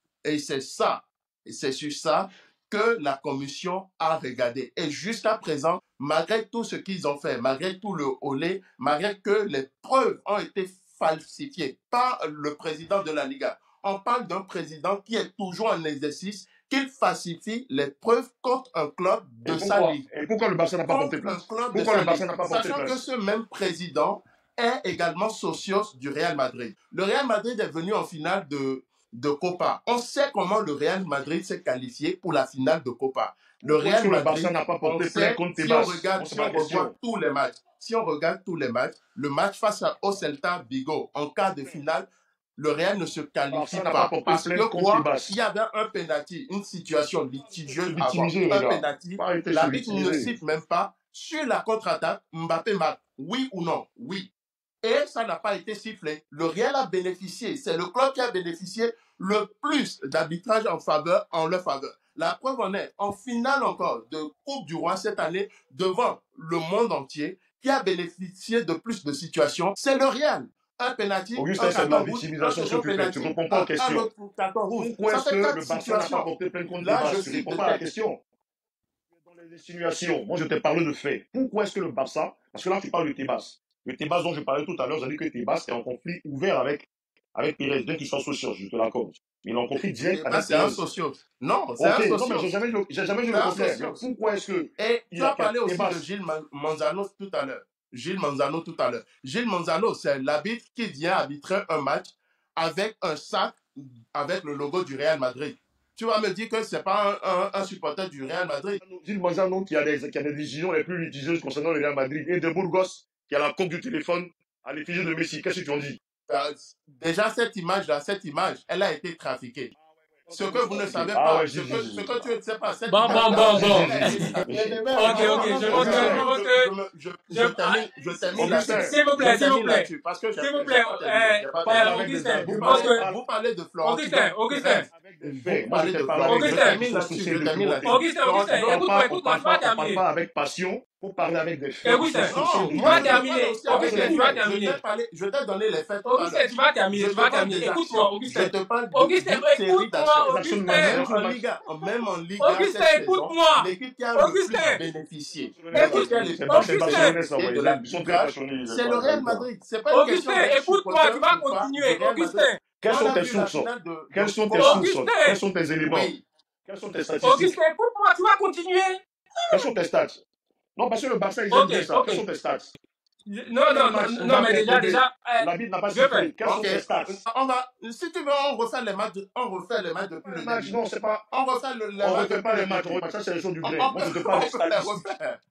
que la commission a regardé. Et jusqu'à présent, malgré tout ce qu'ils ont fait, malgré tout le olé, malgré que les preuves ont été falsifiées par le président de la Liga, on parle d'un président qui est toujours en exercice, qu'il falsifie les preuves contre un club de sa ligue. Et pourquoi le Barça n'a pas porté plainte? Sachant que ce même président est également socios du Real Madrid. Le Real Madrid est venu en finale de Copa. On sait comment le Real Madrid s'est qualifié pour la finale de Copa. Le Pourquoi est-ce Real que le Madrid, Barça n'a pas on porté sait, plainte contre si on Tebas? regarde, Bon, si c'est pas on la question. revoit tous les matchs, si on regarde tous les matchs, le match face au Celta Vigo en quart de finale, le Real ne se Le qualifie Barça n'a pas pas porté parce plainte que contre quoi? Tebas. Il y avait un penalty, une situation litigieuse avant, Victimisé, un les gars. penalty. Pas arrêter de se L'arbitre ne victimiser. cite même pas. Sur la contre-attaque, Mbappé marque. Oui ou non? Oui. Et ça n'a pas été sifflé. Le Real a bénéficié. C'est le club qui a bénéficié le plus d'arbitrage en leur faveur. La preuve en est, en finale encore de Coupe du Roi cette année, devant le monde entier, qui a bénéficié de plus de situations, c'est le Real. Un penalty, Augustin, un c'est de la carton rouge, un victimisation ce second que tu fais. Tu penalty, réponds pas aux un questions. autre carton rouge. Pourquoi Ça est-ce fait que 4 le Barça n'a pas situations. porté plainte contre Là, Tebas? je Tu cite réponds de pas à la tête. question. Dans les insinuations, moi je te parle de faits. Pourquoi est-ce que le Barça, parce que là tu parles de Tebas, le Tebas dont je parlais tout à l'heure, j'ai dit que Tebas est en conflit ouvert avec Pérez, bien qu'il soit social, je te l'accorde. Mais il est en conflit direct Tebas, avec c'est un Pérez. socio. Non, c'est un Ok, non mais socio. j'ai jamais dit C'est le un contraire. Mais socio. pourquoi est-ce que Et il tu y as a parlé aussi Tebas? de Gilles Manzano tout à l'heure. Gilles Manzano tout à l'heure. Gilles Manzano, c'est l'arbitre qui vient arbitrer un match avec un sac avec le logo du Real Madrid. Tu vas me dire que ce n'est pas un supporter du Real Madrid. Gilles Manzano qui a des décisions les plus litigieuses concernant le Real Madrid et de Burgos qui a la coque du téléphone à l'effigie de Messi. Qu'est-ce que tu en dis? Déjà, cette image, elle a été trafiquée. Ce que vous ne savez Ah pas, ouais, ce que tu ne sais pas, cette Bon, image. Ok, je termine là-dessus. s'il vous plaît, s'il vous plaît. Parce que S'il vous plaît, Augustin, vous parlez de Florent. Augustin, écoute-moi, je vais On terminer. parle pas avec passion, faut parler avec des faits. Augustin, tu vas terminer. Augustin, tu vas terminer. Je t'ai donné les faits tout à l'heure. Augustin, tu vas terminer. Écoute-moi, Augustin. Je te parle Augustin, écoute-moi, Augustin. Même en Liga, Augustin, écoute-moi. l'équipe qui a le plus bénéficié. L'équipe qui a le plus c'est le Real Madrid. C'est pas une question Augustin, écoute-moi, tu vas continuer. Augustin. Quelles sont tes sources? Quelles sont tes sources? Quels sont tes éléments? Quelles sont tes statistiques? Augustin, écoute-moi, tu vas continuer. Quelles sont tes stats? Non, parce que le Barça, ils aiment bien ça. Quelles sont tes stats? Non, mais déjà. L'arbitre n'a pas sifflé. Quelles sont tes stats? Si tu veux, on refait les matchs depuis le début. Non, c'est pas. On refait On refait pas les matchs. Ça, c'est les choses du gré. Moi, je te parle des statistiques.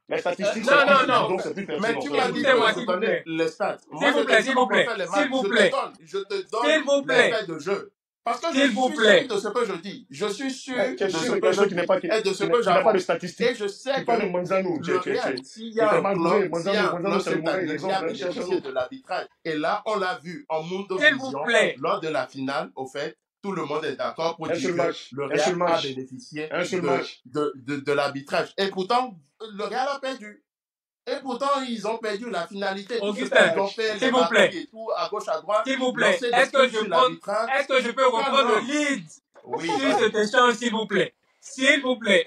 Les statistiques, Non. c'est plus Mais tu m'as dit Écoutez-moi, que je s'il vous donnais plaît. les stats. S'il vous plaît, s'il vous plaît. S'il vous plaît. Je te S'il vous donne plaît. les faits de jeu. Parce que je S'il suis vous plaît. sûr de ce que je dis. Je suis sûr de Quel ce sûr que je qui n'est pas dis. Et de ce que n'a pas de j'avance. statistiques. Et je sais Tu parles de que Manzano. le Real, s'il y a un club, s'il y a un club cette année qui a bénéficié de l'arbitrage. Et là, on l'a vu en Mundo S'il vous Vision, plaît. lors de la finale, au fait, tout le monde est d'accord pour dire que le Un seul Real a match. bénéficié Un seul match. de l'arbitrage. Et pourtant, le Real a perdu. Et pourtant, ils ont perdu la finalité. Augustin, Ils ont fait s'il les vous plaît. et tout à gauche, à droite. S'il vous plaît. Lancer des Est-ce que trucs je sur peux l'arbitrage. reprendre le lead Oui. sur cet échange, s'il vous plaît? S'il vous plaît.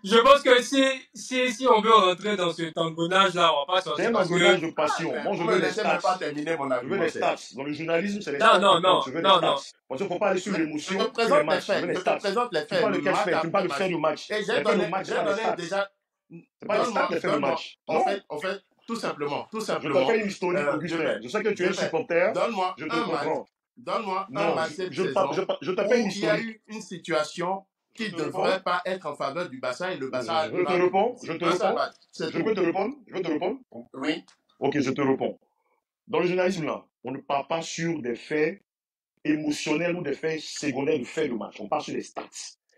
Je pense que si on veut rentrer dans cet engrenage-là, on va pas sortir. C'est un engrenage de passion. Moi, je veux les laissez même stats. pas terminer mon Je veux argument. les stats. Dans le journalisme, c'est les Non, stats. non, Je veux les non, stats. non. Parce qu'il ne faut pas aller sur Je l'émotion. te sur les présente les matchs. Je veux faits. les Je te stats. présente les Tu faits. parles de quel fait? Tu parles de faire du match. Et Les j'ai faits donné du match, c'est pas les stats. déjà. C'est pas les stats qui fait le match. En fait, tout simplement. Je te fais une historique, Augustin. Je sais que tu es supporter. Donne-moi Je te un match. comprends. Donne-moi un Non, match cette je saison te fais où une il y a historique. eu une situation qui ne devrait pas être en faveur du Barça et le Barça. Je te réponds. Je peux te répondre. Je peux te répondre. Oui. Ok, je te réponds. Dans le journalisme, là, on ne parle pas sur des faits émotionnels ou des faits secondaires du fait de match. On parle sur les stats.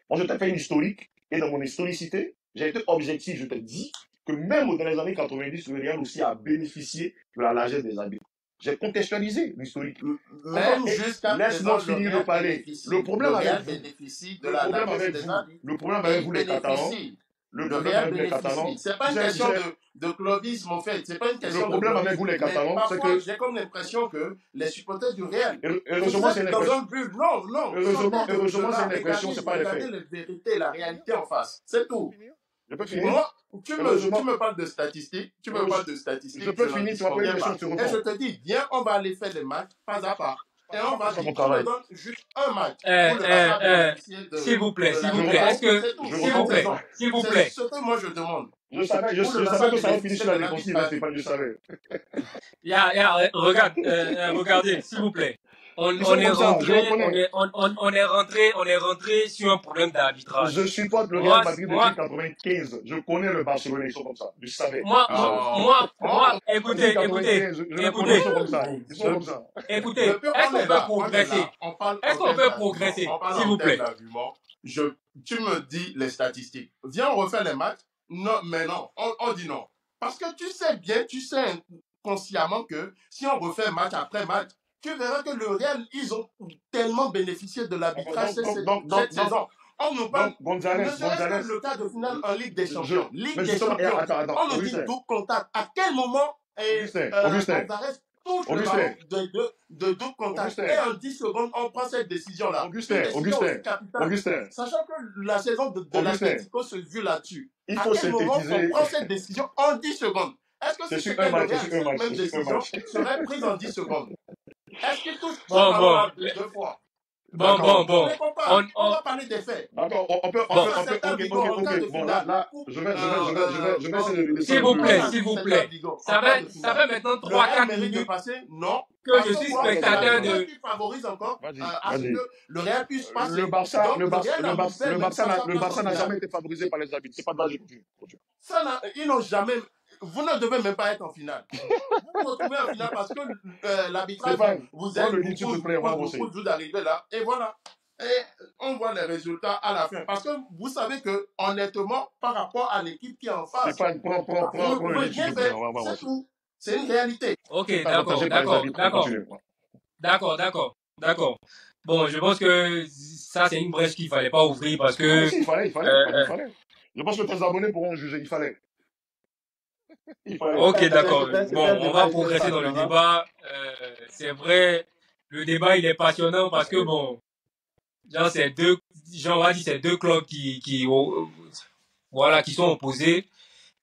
Moi, je t'ai fait une historique, et dans mon historicité, j'ai été objectif. Je te dis que même dans les années 90, le Real aussi a bénéficié de la largesse des arbitres. J'ai contextualisé l'historique. Même jusqu'à Laisse-moi présent, finir de parler. Le problème avec bénéficie de la largesse des arbitres. le problème avec vous, les Catalans, le problème avec vous, les Catalans, c'est pas une question de clubisme, en fait. C'est pas une question le problème avec vous, les Catalans, c'est que j'ai comme l'impression que les supporters du Real. heureusement, c'est une impression. Non. Heureusement, c'est une impression, c'est pas les faits. Regardez la vérité, la réalité en face. C'est tout. Je peux finir? Moi, tu me parles de statistiques. Je peux finir, tu vas poser une question, tu Et réponds. je te dis, viens, on va aller faire les matchs pas à pas. Et on va C'est dire, mon tu me travail. donnes juste un match où le Barça a bénéficié S'il vous plaît, de s'il la vous plaît, victoire. est-ce que, C'est tout. Je s'il vous Cette plaît, saison. s'il vous C'est plaît. ce que moi je demande. Je savais, Où le je Barça savais a que ça allait finir bénéficié sur de la défensive, l'arbitrage. Stéphane, je savais. Regardez, s'il vous plaît. Ils sont comme ça, je reconnais. On est rentré sur un problème d'arbitrage. Je supporte le Moi, Real Madrid depuis 95. Je connais le Barcelone, ils sont comme ça. Je savais. Ils sont comme ça. Écoutez, Depuis 95, je les connais, ils sont comme ça. Ils sont comme ça. écoutez, Depuis est-ce on qu'on est peut là, on est progresser? là, on parle Est-ce en qu'on termes peut d'argument. progresser, On parle s'il en vous termes plaît? d'argument. Tu me dis les statistiques. Viens, on refait les matchs. Non, mais non, on dit non. Parce que tu sais bien, tu sais consciemment que si on refait match après match, tu verras que le Real, ils ont tellement bénéficié de l'arbitrage cette saison. On nous parle, ne serait-ce que le cas de finale en Ligue des Champions. Ligue des Champions. On nous dit double contact. À quel moment Alvarez touche le ballon de double contact et en 10 secondes, on prend cette décision-là. Augustin. Sachant que la saison de l'Atlético se joue là-dessus. Il À faut quel moment synthétiser. on prend cette décision en 10 secondes? Est-ce que si c'était le Real, cette même décision serait prise en 10 secondes? Est-ce qu'il touche ce ballon deux fois? Bon. On va parler des faits. D'accord, on peut, Bon, là, je vais essayer de S'il vous plaît. Ça fait maintenant 3-4 minutes non, que je suis spectateur de... qui favorise encore à ce Vas-y. que le Real puisse passer. Le Barça n'a jamais été favorisé par les arbitres. C'est pas de la Ils n'ont jamais... Vous ne devez même pas être en finale. Vous vous retrouvez en finale parce que l'arbitrage vous aide d'arriver là. Et voilà. Et on voit les résultats à la fin. Parce que vous savez que, honnêtement, par rapport à l'équipe qui est en face, Stéphane, prends le lit, s'il te plaît. c'est tout. C'est une réalité. Ok, d'accord. Bon, je pense que ça, c'est une brèche qu'il fallait pas ouvrir parce que... Il fallait. Je pense que tes abonnés pourront juger. Il fallait. Ok, d'accord. Bon, on va progresser dans le débat. C'est vrai, le débat, il est passionnant parce que, bon, c'est deux clubs qui sont opposés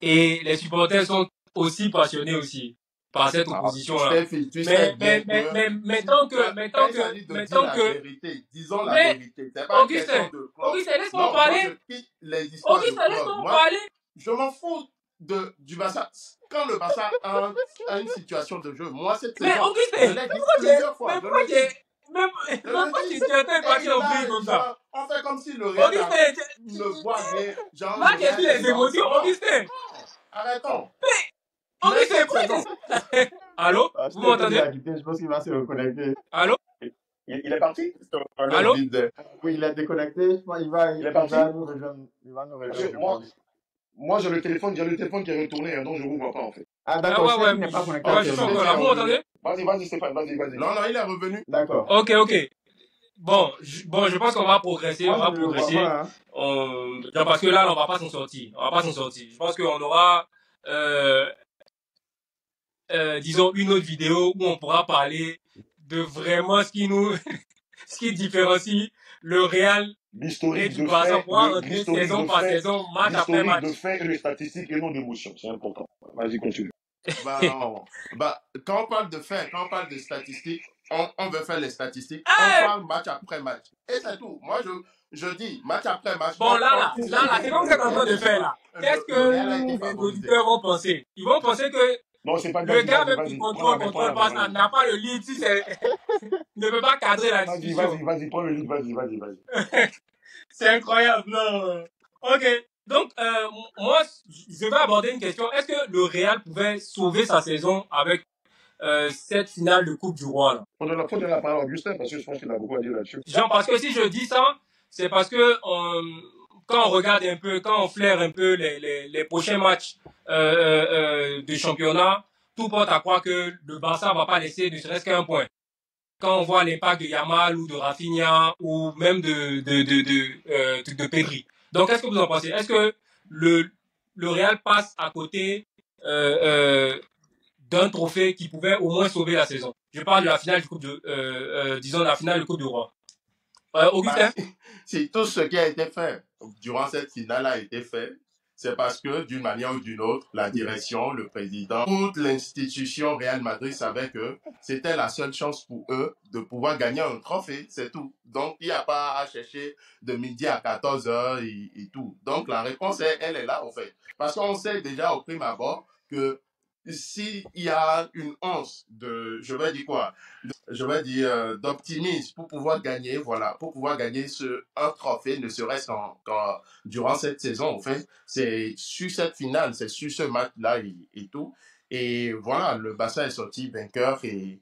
et les supporters sont aussi passionnés aussi par cette opposition-là. Mais tant que, disons la vérité. Augustin, laisse-moi parler. Je m'en fous du Barça. Quand le Barça a une situation de jeu, moi, cette saison, Augustin, pourquoi tu es en train de partir au bruit comme ça? On fait comme si le Real ne voit rien. Là, tu as dit les émotions, Augustin. Arrêtons. Augustin, pourquoi? Allô? Vous m'entendez? Je pense qu'il va se reconnecter. Allô? Il est parti? Allô? Oui, il est déconnecté. Il va nous rejoindre. Moi, j'ai le téléphone qui est retourné, donc je ne vous vois pas en fait. Ah, d'accord, ouais, il n'est pas connecté. Je suis encore là, vous m'entendez? Vas-y, Stéphane, vas-y. Non, il est revenu. D'accord. Ok. Bon, je pense qu'on va progresser. Parce que là, on va pas s'en sortir. Je pense qu'on aura, disons, une autre vidéo où on pourra parler de vraiment ce qui différencie le Real l'historique du Barça, saison par saison, match après match. De faits et de statistiques et non d'émotions, c'est important. Vas-y, continue. Quand on parle de faits, quand on parle de statistiques, on veut faire les statistiques. On parle match après match. Et c'est tout. Moi, je dis match après match. Bon, là, c'est comme vous êtes en train de faire là. Qu'est-ce que les auditeurs vont penser? Ils vont penser que non, c'est pas le gars même qui contrôle pas, n'a pas le lead, ne peut pas cadrer la discussion. Vas-y, prends le lead, vas-y. C'est incroyable, non. Ok, donc moi, je vais aborder une question. Est-ce que le Real pouvait sauver sa saison avec cette finale de Coupe du Roi là? Faut donner la parole à Augustin parce que je pense qu'il a beaucoup à dire là-dessus. Parce que si je dis ça, c'est parce que quand on regarde un peu, quand on flaire un peu les prochains matchs de championnat, tout porte à croire que le Barça va pas laisser ne serait-ce qu'un point. Quand on voit l'impact de Yamal ou de Rafinha ou même de Pedri. Donc, qu'est-ce que vous en pensez? Est-ce que le Real passe à côté d'un trophée qui pouvait au moins sauver la saison? Je parle de la finale la finale de Coupe du Roi. Augustin? Si tout ce qui a été fait durant cette finale a été fait, c'est parce que d'une manière ou d'une autre, la direction, le président, toute l'institution Real Madrid savait que c'était la seule chance pour eux de pouvoir gagner un trophée, c'est tout. Donc, il n'y a pas à chercher de midi à 14 heures et tout. Donc, la réponse, elle est là, en fait. Parce qu'on sait déjà au prime abord que s'il y a une once de, je vais dire, d'optimisme pour pouvoir gagner, voilà, pour pouvoir gagner un trophée, ne serait-ce durant cette saison, en fait, c'est sur cette finale, c'est sur ce match-là et tout. Et voilà, le Barça est sorti vainqueur et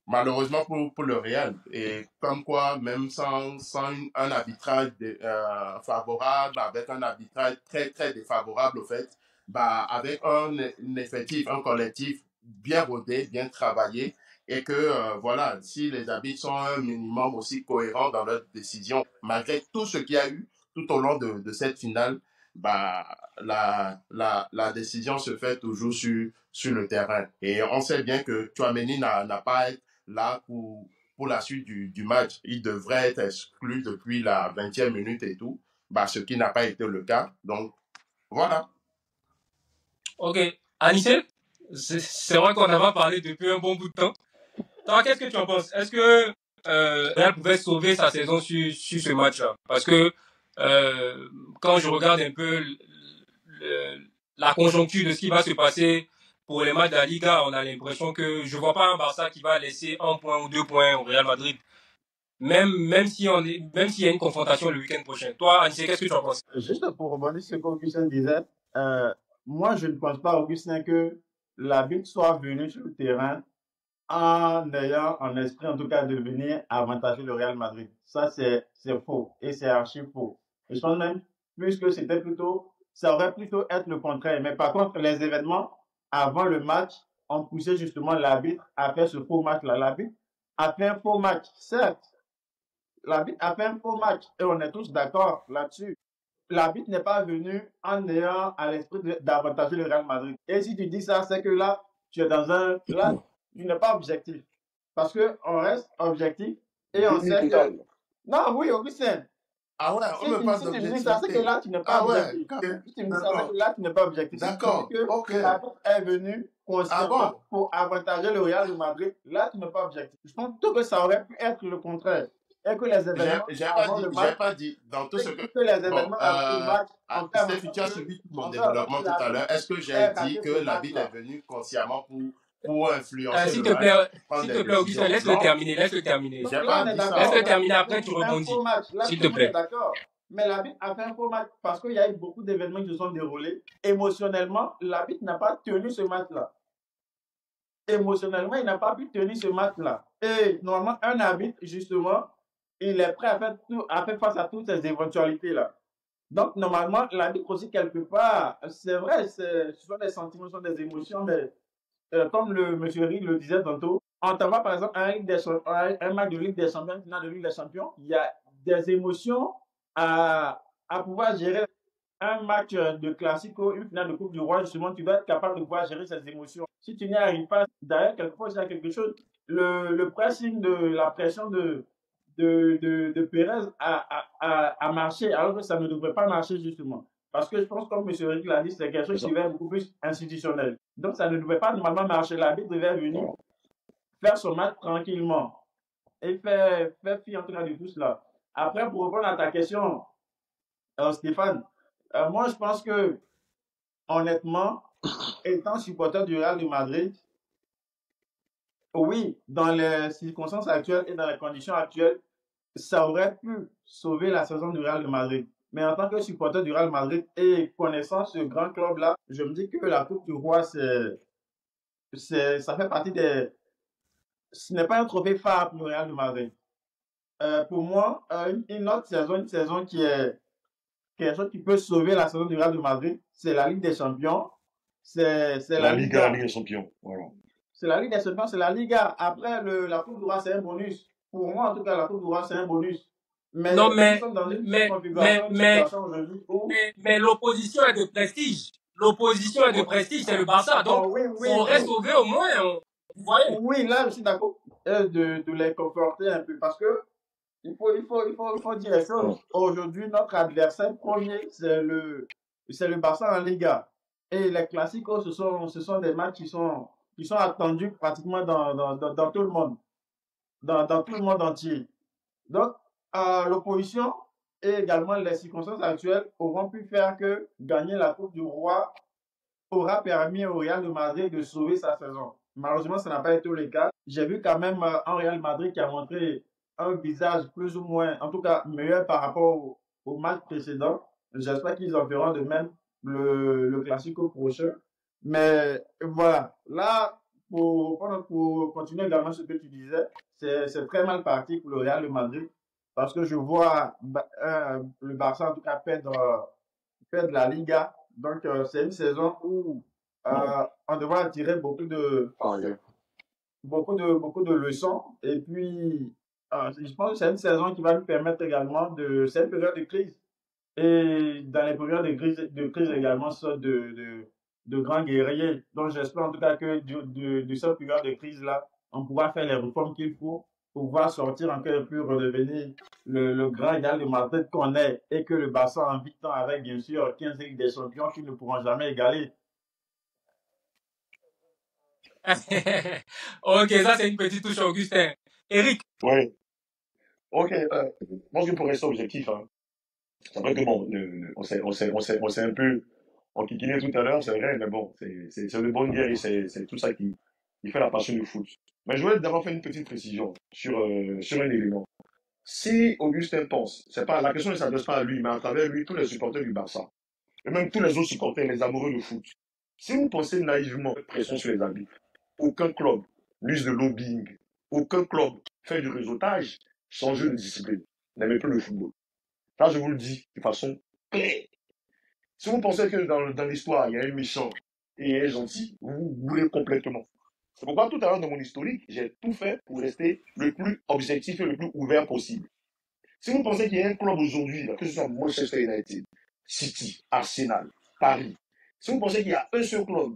malheureusement pour le Real. Et comme quoi, même sans un arbitrage favorable, avec un arbitrage très, très défavorable, au fait, bah, avec un effectif, un collectif bien rodé, bien travaillé, et que, voilà, si les arbitres sont un minimum aussi cohérents dans leurs décisions, malgré tout ce qu'il y a eu tout au long de cette finale, bah, la décision se fait toujours sur le terrain. Et on sait bien que Tchouaméni n'a pas là pour la suite du match. Il devrait être exclu depuis la 20e minute et tout, bah, ce qui n'a pas été le cas. Donc, voilà. Ok. Anissé, c'est vrai qu'on en a parlé depuis un bon bout de temps. Toi, qu'est-ce que tu en penses? Est-ce que Real pouvait sauver sa saison sur ce match-là? Parce que quand je regarde un peu la conjoncture de ce qui va se passer pour les matchs de la Liga, on a l'impression que je vois pas un Barça qui va laisser 1 point ou 2 points au Real Madrid. Même s'il y a une confrontation le week-end prochain. Toi, Anissé, qu'est-ce que tu en penses? Juste pour rebondir sur ce qu'Augustin disait, moi je ne pense pas, Augustin, que l'arbitre soit venu sur le terrain en ayant en esprit, en tout cas, de venir avantager le Real Madrid. Ça, c'est faux et c'est archi faux. Et je pense même plus que ça aurait plutôt être le contraire. Mais par contre, les événements avant le match ont poussé justement l'arbitre à faire ce faux match-là. L'arbitre a fait un faux match, certes. L'arbitre a fait un faux match et on est tous d'accord là-dessus. L'arbitre n'est pas venu en ayant à l'esprit d'avantager le Real Madrid. Et si tu dis ça, c'est que là, tu es là, tu n'es pas objectif. Parce qu'on reste objectif et on sait que. Non, oui, Augustin. Ah ouais, on me parle si tu me dis ça, c'est que là, tu n'es pas objectif. Si tu me dis ça, c'est que là, tu n'es pas objectif. D'accord. Si tu dis que l'arbitre est venu consciemment pour avantager le Real Madrid, là, tu n'es pas objectif. Je pense plutôt que ça aurait pu être le contraire. Et que les événements. J'ai pas dit dans tout ce que les événements avant le match. Steph, tu as suivi mon développement tout à l'heure. Est-ce que j'ai dit que l'arbitre est venu consciemment pour influencer s'il te plaît, Augustin, laisse-le terminer. J'ai pas dit ça. Laisse-le terminer, après tu rebondis. S'il te plaît. D'accord. Mais l'arbitre a fait un faux match parce qu'il y a eu beaucoup d'événements qui se sont déroulés. Émotionnellement, l'arbitre n'a pas tenu ce match-là. Émotionnellement, il n'a pas pu tenir ce match-là. Et normalement, un arbitre, justement, il est prêt à faire face à toutes ces éventualités-là. Donc, normalement, l'arbitre aussi, quelque part, c'est vrai, ce sont des sentiments, ce sont des émotions, mais comme le monsieur Rick le disait tantôt, en t'envoie par exemple un match de Ligue des Champions, une finale de Ligue des Champions, il y a des émotions à pouvoir gérer. Un match de classico, une finale de Coupe du Roi, justement, tu dois être capable de pouvoir gérer ces émotions. Si tu n'y arrives pas, d'ailleurs, quelquefois, il y a quelque chose, le pressing de la pression de Pérez a marché, alors que ça ne devrait pas marcher, justement. Parce que je pense, comme M. Rick l'a dit, c'est quelque chose qui va être beaucoup plus institutionnel. Donc, ça ne devait pas normalement marcher. L'arbitre devait venir faire son match tranquillement et faire fi en tout cas de tout cela. Après, pour répondre à ta question, Stéphane, moi, je pense que, honnêtement, étant supporter du Real de Madrid, oui, dans les circonstances actuelles et dans les conditions actuelles, ça aurait pu sauver la saison du Real de Madrid. Mais en tant que supporter du Real Madrid et connaissant ce grand club-là, je me dis que la Coupe du Roi, ça fait partie des... Ce n'est pas un trophée phare pour le Real de Madrid. Pour moi, une autre saison, une saison qui est quelque chose qui peut sauver la saison du Real de Madrid, c'est la Ligue des Champions. C'est la Liga. La Ligue des Champions, voilà. C'est la Ligue des Champions, c'est la Liga. Après, la Coupe du Roi, c'est un bonus. Pour moi, en tout cas, la Coupe du Roi, c'est un bonus. Mais l'opposition est de prestige. L'opposition est de prestige, c'est le Barça. Donc, on reste sauvé au moins. Vous voyez? Oui, là, je suis d'accord de les conforter un peu parce que il faut dire les choses. Aujourd'hui, notre adversaire premier, c'est le c'est le Barça en Liga. Et les Classicos, ce sont des matchs qui sont attendus pratiquement dans tout le monde, dans tout le monde entier. Donc, l'opposition et également les circonstances actuelles auront pu faire que gagner la Coupe du Roi aura permis au Real de Madrid de sauver sa saison. Malheureusement, ça n'a pas été le cas. J'ai vu quand même un Real Madrid qui a montré un visage plus ou moins, en tout cas meilleur par rapport au match précédent. J'espère qu'ils en feront de même le Classico prochain. Mais voilà, là, pour continuer également ce que tu disais, c'est très mal parti pour le Real de Madrid parce que je vois le Barça en tout cas perdre la Liga. Donc, c'est une saison où on devra en tirer beaucoup de leçons. Et puis, je pense que c'est une saison qui va nous permettre également c'est une période de crise. Et dans les périodes de crise également, ça de grands guerriers. Donc, j'espère en tout cas que de cette période de crise-là, on pourra faire les réformes qu'il faut pour pouvoir sortir encore et puis redevenir le grand Real de Madrid qu'on est et que le Barça en 8 ans avec, bien sûr, 15 Ligues des Champions qui ne pourront jamais égaler. Ok, ça c'est une petite touche, Augustin. Eric. Oui. Ok, moi je pour rester objectif, hein. C'est vrai que bon, on s'est un peu enquiquiné tout à l'heure, c'est vrai, mais bon, c'est de bonne guerre et c'est tout ça qui fait la passion du foot. Mais je voulais d'abord faire une petite précision sur un élément. Si Augustin pense, c'est pas, la question ne s'adresse pas à lui, mais à travers lui, tous les supporters du Barça, et même tous les autres supporters, les amoureux du foot. Si vous pensez naïvement pression sur les arbitres, aucun club n'use de lobbying, aucun club fait du réseautage, changer de discipline, n'aimez plus le football. Ça, je vous le dis de façon claire. Si vous pensez que dans l'histoire, il y a un méchant et un gentil, vous vous gourrez complètement. C'est pourquoi tout à l'heure dans mon historique, j'ai tout fait pour rester le plus objectif et le plus ouvert possible. Si vous pensez qu'il y a un club aujourd'hui, que ce soit Manchester United, City, Arsenal, Paris, si vous pensez qu'il y a un seul club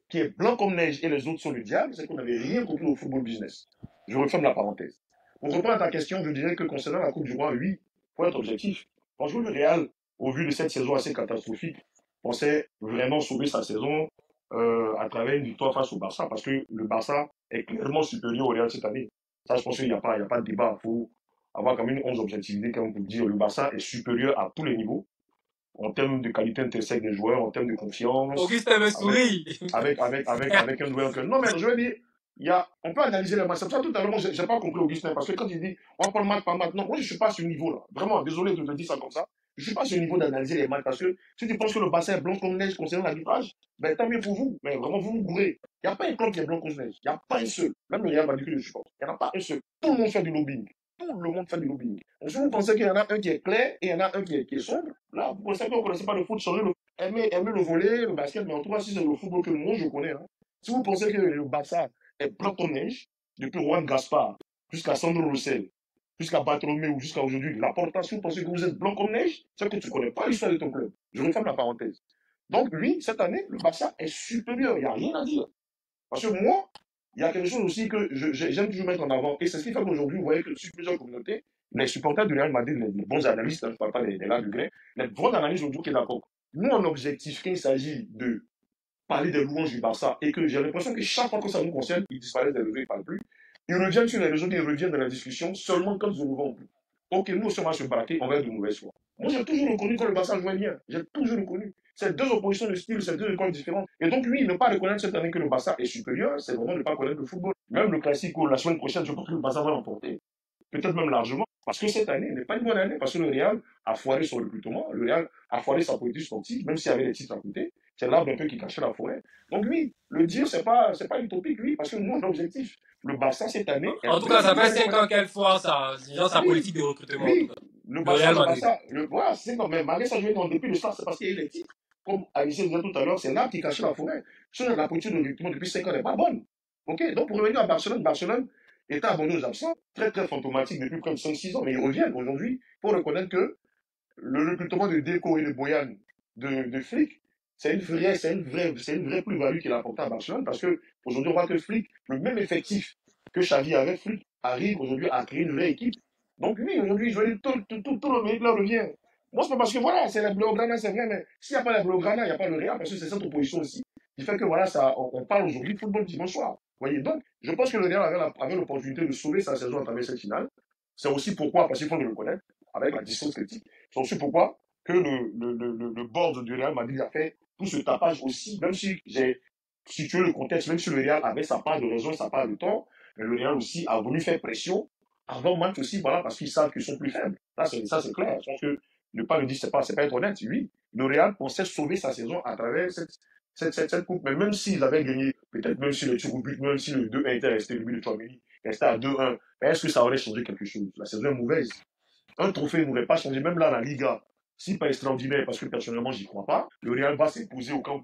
qui est blanc comme neige et les autres sont le diable, c'est qu'on n'avait rien compris au football business. Je referme la parenthèse. Pour répondre à ta question, je dirais que concernant la Coupe du Roi, oui, pour être objectif, franchement, le Real, au vu de cette saison assez catastrophique, pensait vraiment sauver sa saison à travers une victoire face au Barça, parce que le Barça est clairement supérieur au Real cette année. Ça, je pense qu'il n'y a pas de débat. Il faut avoir quand même une 11 objectivité, comme vous dire. Le Barça est supérieur à tous les niveaux, en termes de qualité intrinsèque des joueurs, en termes de confiance. Augustin me sourit. Avec un joueur que... Non, mais je veux dire, on peut analyser le match. C'est pour ça tout à l'heure, moi, je n'ai pas compris Augustin, parce que quand il dit, on prend le match par match, non, moi, je ne suis pas à ce niveau-là. Vraiment, désolé de te dire ça comme ça. Je ne suis pas à ce niveau d'analyser les matchs, parce que si tu penses que le Barça est blanc comme neige concernant l'arbitrage, ben tant mieux pour vous. Mais vraiment, vous vous gourrez. Il n'y a pas un club qui est blanc comme neige. Il n'y a pas un seul. Même le Real Madrid que je supporte. Il n'y en a pas un seul. Tout le monde fait du lobbying. Tout le monde fait du lobbying. Donc, si vous pensez qu'il y en a un qui est clair et il y en a un qui est sombre, là, vous pensez que vous ne connaissez pas le foot, aimez le volley, le basket, mais en tout cas, si c'est le football que moi je connais, hein. Si vous pensez que le Barça est blanc comme neige, depuis Juan Gaspar jusqu'à Sandro Rossell, jusqu'à Bartolomé ou jusqu'à aujourd'hui, Laporta, si vous pensez que vous êtes blanc comme neige, c'est que tu ne connais pas l'histoire de ton club. Je referme la parenthèse. Donc, oui, cette année, le Barça est supérieur. Il n'y a rien à dire. Parce que moi, il y a quelque chose aussi que j'aime toujours mettre en avant. Et c'est ce qui fait qu'aujourd'hui, vous voyez que sur plusieurs communautés, les supporters du Real Madrid, les bons analystes, hein, je ne parle pas des là du gré, les bons analystes aujourd'hui qui est d'accord. Nous, en objectif, quand il s'agit de parler des louanges du Barça, et que j'ai l'impression que chaque fois que ça nous concerne, ils disparaissent des réseaux, ils ne parlent plus. Ils reviennent sur les réseaux, ils reviennent dans la discussion seulement quand ils ne vont plus. Ok, nous aussi, on va se braquer, on va être de mauvaise foi. Moi, j'ai toujours reconnu que le Barça jouait bien. J'ai toujours reconnu. C'est deux oppositions de style, c'est deux écoles différentes. Et donc, oui, ne pas reconnaître cette année que le Barça est supérieur, c'est vraiment ne pas connaître le football. Même le Classico, la semaine prochaine, je pense que le Barça va l'emporter. Peut-être même largement. Parce que cette année n'est pas une bonne année. Parce que le Real a foiré son recrutement. Le Real a foiré sa politique sportive, même s'il y avait des titres à côté. C'est l'arbre un peu qui cachait la forêt. Donc, oui, le dire, c'est pas utopique, oui, parce que nous, l'objectif, le Barça cette année. En tout cas, ça fait 5 ans qu'elle foire sa politique de recrutement. Oui, le Barça, voilà, c'est quand même. Malgré ça, je vais dire, depuis le start, c'est parce qu'il y a eu les titres. Comme Alice disait tout à l'heure, c'est l'arbre qui cachait la forêt. Sinon, la politique de recrutement depuis 5 ans n'est pas bonne. Ok, donc pour revenir à Barcelone était abonné aux absents, très très fantomatique depuis près de 5-6 ans, mais ils reviennent aujourd'hui pour reconnaître que le recrutement de Deco et de Boyan de Flick, c'est une vraie plus-value qu'il a apporté à Barcelone, parce que aujourd'hui on voit que Flick, le même effectif que Xavi avait, Flick arrive aujourd'hui à créer une vraie équipe. Donc oui, aujourd'hui, je veux dire, tout le mec là revient. Moi, c'est pas parce que voilà, c'est la Blaugrana, c'est vrai, mais s'il n'y a pas la Blaugrana, il n'y a pas le Real, parce que c'est cette opposition aussi qui fait que voilà, ça, on parle aujourd'hui de football dimanche soir. Vous voyez, donc, je pense que le Real avait l'opportunité de sauver sa saison à travers cette finale. C'est aussi pourquoi, parce qu'il faut le reconnaître, avec la distance critique, c'est aussi pourquoi que le board du Real Madrid a fait tout ce tapage aussi, même si j'ai situé le contexte, même si le Real avait sa part de raison et sa part de temps, mais le Real aussi a voulu faire pression avant le match aussi, voilà, parce qu'ils savent qu'ils sont plus faibles. Ça, c'est clair. Je pense que ne pas le dire, c'est pas être honnête. Oui, le Real pensait sauver sa saison à travers cette coupe. Mais même s'ils avaient gagné, peut-être même si le tir au but, même si le 2-1 était resté, le but de Chouameni restait à 2-1, mais est-ce que ça aurait changé quelque chose? La saison est mauvaise. Un trophée n'aurait pas changé, même là, la Liga. Si pas extraordinaire, parce que personnellement, j'y crois pas, le Real va s'imposer au camp,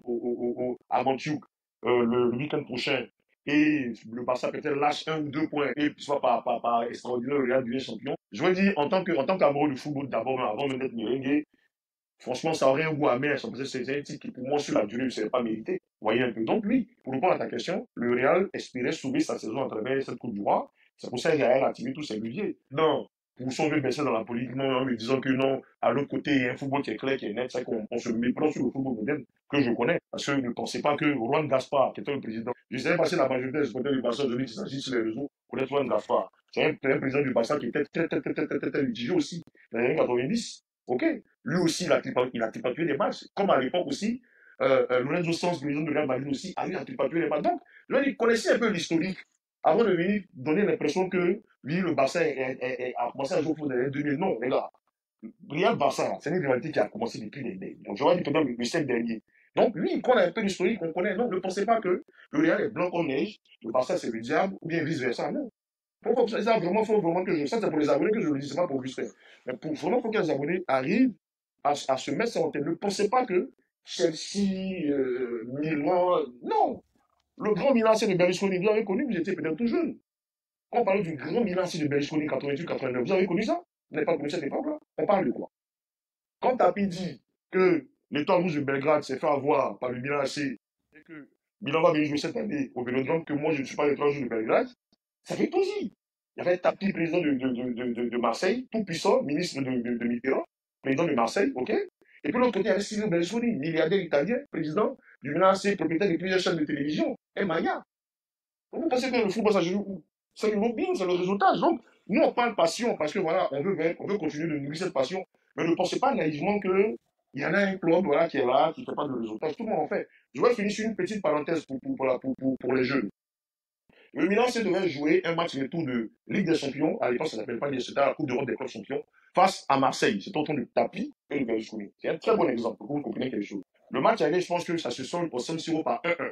à Montjuic le week-end prochain. Et le Barça peut-être lâche 1 ou 2 points et soit par extraordinaire, le Real devient champion. Je veux dire, en tant qu'amoureux du football, d'abord, avant même d'être merengue, franchement, ça aurait un goût amer. C'est un titre qui, pour moi, sur la durée, ne serait pas mérité. Vous voyez un peu. Donc, oui, pour répondre à ta question, le Real espérait sauver sa saison à travers cette Coupe du Roi. C'est pour ça qu'il a activé tous ses leviers. Non, pour sauver baisser dans la politique, non, en me disant que non, à l'autre côté, il y a un football qui est clair, qui est net, c'est qu'on se méprend sur le football moderne que je connais. Parce que ne pensez pas que Juan Gaspar, qui était le président, je savais pas si la majorité des supporters du Barça aujourd'hui qui s'agit sur les réseaux connaissent Juan Gaspar. C'est un président du Barça qui était très litigieux aussi, dans les années 90. Ok? Lui aussi, il a tripatué les matchs. Comme à l'époque aussi, Lorenzo Sanz, le président de Real Madrid aussi, a eu à tripatuer les matchs. Donc, là, il connaissait un peu l'historique avant de venir donner l'impression que lui, le Barça a commencé à jouer au foot dans les 2000. Non, les gars. Real Barça, c'est une rivalité qui a commencé depuis donc, je vais dire pendant le siècle dernier. Donc, lui, il connaît un peu l'historique, on connaît. Non, ne pensez pas que le Real est blanc comme neige, le Barça c'est le diable, ou bien vice-versa. Non. Ça, vraiment, faut vraiment que ça, c'est pour les abonnés que je le dis, c'est pas pour Augustin. Mais vraiment, faut que les abonnés arrivent à se mettre ça en tête. Ne pensez pas que Chelsea, Milan, non. Le grand Milan, c'est de Berlusconi. Vous avez connu, vous étiez peut-être tout jeune. Quand on parle du grand Milan, c'est de Berlusconi 88-89. Vous avez connu ça? Vous n'avez pas connu cette époque-là? On parle de quoi? Quand Tapi dit que l'étoile rouge de Belgrade s'est fait avoir par le Milan AC et que Milan va venir jouer cette année au Vélodrome, que moi je ne suis pas l'étoile rouge de Belgrade, ça fait plaisir. Il y avait Tapi, président de Marseille, tout puissant, ministre de Mitterrand, président de Marseille, ok? Et puis l'autre côté, il y avait Silvio Berlusconi, milliardaire italien, président du Milan AC, propriétaire de plusieurs chaînes de télévision, et Maya. Vous pensez que le football, ça joue où? C'est le lobbying, c'est le résultat. Donc, nous, on parle passion parce que voilà, on veut continuer de nourrir cette passion. Mais ne pensez pas naïvement qu'il y en a un club voilà, qui est là, qui ne fait pas de résultats. Tout le monde en fait. Je vais finir sur une petite parenthèse pour les jeunes. Le Milan devait jouer un match retour de Ligue des Champions. À l'époque, ça ne s'appelle pas Ligue, c'était la Coupe d'Europe des clubs champions. Face à Marseille. C'était autour de Tapi et de Berlusconi. C'est un très bon exemple pour que vous compreniez quelque chose. Le match allait, je pense que ça se solde au San Siro par 1-1.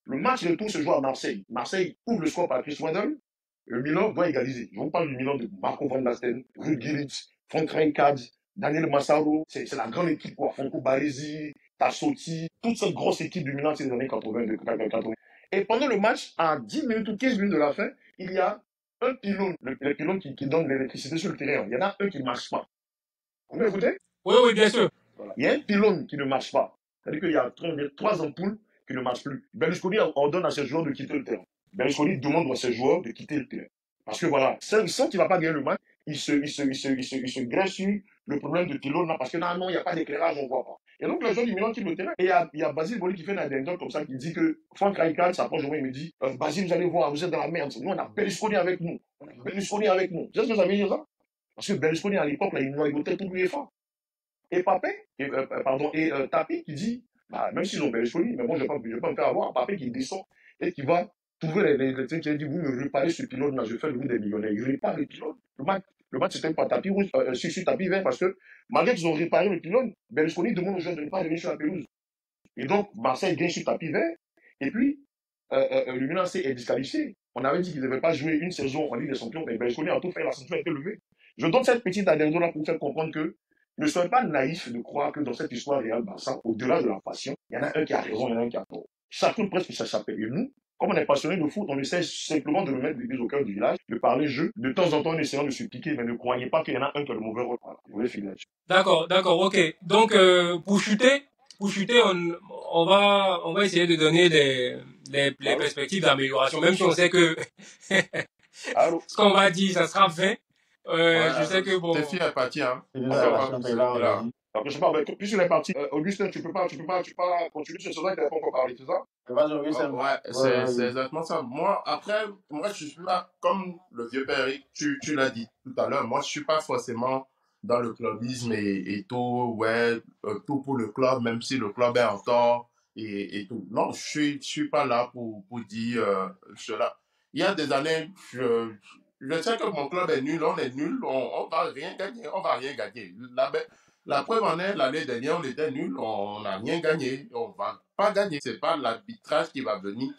Le match retour se joue à Marseille. Marseille ouvre le score par Chris Waddle. Le Milan doit égaliser. Je vous parle du Milan de Marco Van Basten, Ruud Gullit, Frank Rijkaard, Daniel Massaro. C'est la grande équipe, quoi. Franco Baresi, Tassotti, toute cette grosse équipe du Milan, c'est les années 80. Et pendant le match, à 10 minutes ou 15 minutes de la fin, il y a un pylône, le pylône qui donne l'électricité sur le terrain. Il y en a un qui ne marche pas. Vous m'écoutez? Oui, oui, bien sûr. Voilà. Il y a un pylône qui ne marche pas. C'est-à-dire qu'il y a 3 ampoules qui ne marchent plus. Berlusconi ordonne à ses joueurs de quitter le terrain. Berlusconi demande à ses joueurs de quitter le terrain. Parce que voilà, sans qu'il ne va pas gagner le match, il se grève sur le problème de pylône là, parce que non, il n'y a pas d'éclairage, on ne voit pas. Et donc les joueurs du Milan quittent le terrain. Et il y a Basile Boli qui fait une addendum comme ça, qui dit que Franck Rijkaard s'approche de moi et me dit Basile, vous allez voir, vous êtes dans la merde. Nous, on a Berlusconi avec nous. On a Berlusconi avec nous. Vous savez ce que ça veut dire ça? Parce que Berlusconi, à l'époque, là, il nous rigotait tout l'UEFA. Et Tapi qui dit même s'ils ont Berlusconi, mais moi je ne vais pas me faire avoir. Papé qui descend et qui va trouver les trucs qui dit vous me réparez ce pilote-là, je fais le vous des millionnaires. Il répare le pilote. Le match c'était pas tapis rouge, sur tapis vert parce que malgré qu'ils ont réparé le pilote, Berlusconi demande aux gens de ne pas revenir sur la pelouse. Et donc Marseille gagne sur tapis vert. Et puis le Milan est disqualifié. On avait dit qu'ils ne devaient pas jouer une saison en Ligue des Champions, mais Berlusconi a tout fait, la sanction a été levée. Je donne cette petite adhésion-là pour faire comprendre que ne soyez pas naïfs de croire que dans cette histoire Real Barça, au-delà de la passion, il y en a un qui a raison, il y en a un qui a tort. Chacun presque ça s'appelle. Et nous, comme on est passionné de foot, on essaie simplement de nous mettre l'église au cœur du village, de parler jeu, de temps en temps en essayant de se piquer, mais ne croyez pas qu'il y en a un qui a le mauvais rôle. Voilà, je voulais finir là-dessus. D'accord, ok. Donc, pour chuter, on va essayer de donner les perspectives d'amélioration, même si on sait que ce qu'on va dire, ça sera vain. Je sais que bon. Tes filles, elles partent, hein. C'est déjà la chance est là, Alors que je sais pas, puisqu'il est parti, Augustin, tu peux pas continuer sur ce sujet, tu n'as pas encore parlé, c'est ça? Vas-y, Oh, Augustin. ouais, Ouais, c'est vas-y. exactement ça. Moi, après, moi, je suis pas comme le vieux père Eric, tu l'as dit tout à l'heure. Moi, je suis pas forcément dans le clubisme et tout, ouais, tout pour le club, même si le club est en tort et tout. Non, je suis pas là pour dire cela. Il y a des années, je sais que mon club est nul, on est nul, on va rien gagner, on va rien gagner. La preuve en est, l'année dernière, on était nul, on n'a rien gagné, on va pas gagner. C'est pas l'arbitrage qui va venir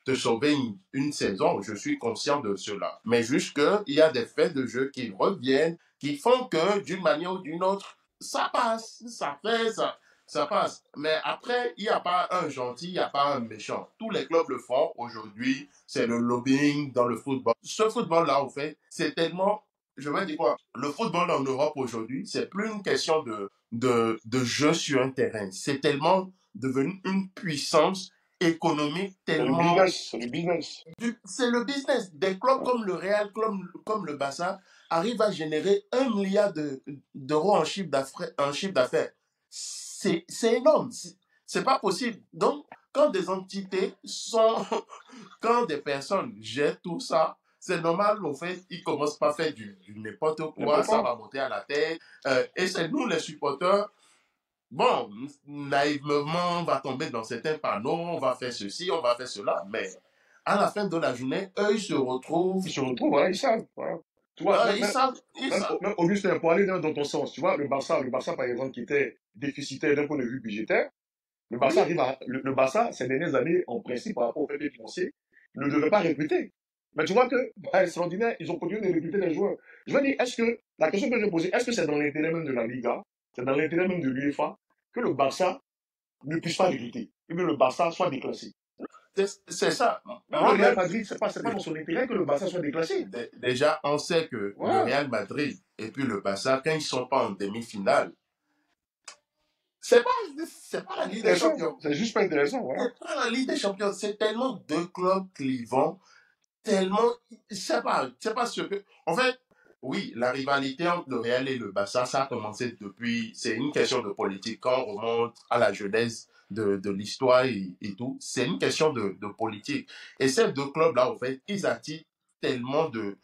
te sauver une saison, je suis conscient de cela. Mais juste qu'il y a des faits de jeu qui reviennent, qui font que d'une manière ou d'une autre, ça passe, ça passe. Mais après, il n'y a pas un gentil, il n'y a pas un méchant. Tous les clubs le font aujourd'hui, c'est le lobbying dans le football. Ce football-là, au fait, c'est tellement je vais dire quoi? Le football en Europe aujourd'hui, c'est plus une question de jeu sur un terrain. C'est tellement devenu une puissance économique C'est le tellement. business, c'est le business. C'est le business. Des clubs comme le Real, comme le Barça, arrivent à générer 1 milliard d'euros en chiffre d'affaires. C'est énorme. C'est pas possible. Donc, quand des entités sont quand des personnes gèrent tout ça, c'est normal, au fait, ils commencent pas à faire du n'importe quoi, N'importe ça quoi. va monter à la tête. Et c'est nous, les supporters, bon, naïvement, on va tomber dans certains panneaux, on va faire ceci, on va faire cela, mais à la fin de la journée, eux, ils se retrouvent, Ils se retrouvent, voilà, ils savent. Voilà. Tu vois, ils savent, même Augustin, pour aller dans ton sens, tu vois, le Barça, par exemple, qui était déficitaire d'un point de vue budgétaire, le Barça oui, arrive à, le Barça, ces dernières années, en principe, par rapport au fait financier, ne devait pas recruter. Mais tu vois que, extraordinaire, ils ont continué de recruter les joueurs. Je veux dire, la question que je vais poser, est-ce que c'est dans l'intérêt même de la Liga, c'est dans l'intérêt même de l'UEFA, que le Barça ne puisse pas recruter, et que le Barça soit déclassé? c'est ça. Même le Real Moi-même, Madrid, c'est pas dans son intérêt que le Barça soit déclassé. déjà, on sait que le Voilà. Real Madrid et puis le Barça, quand ils sont pas en demi-finale, c'est pas, c'est pas la Ligue des Intéressant. Champions. C'est juste pas intéressant, voilà. C'est pas la Ligue des Champions. C'est tellement deux clubs clivants, tellement, c'est pas ce que, en fait, oui, la rivalité entre le Real et le Barça, ça a commencé depuis, c'est une question de politique. Quand on remonte à la jeunesse de l'histoire et tout, c'est une question de politique. Et ces deux clubs-là, en fait, ils attirent tellement de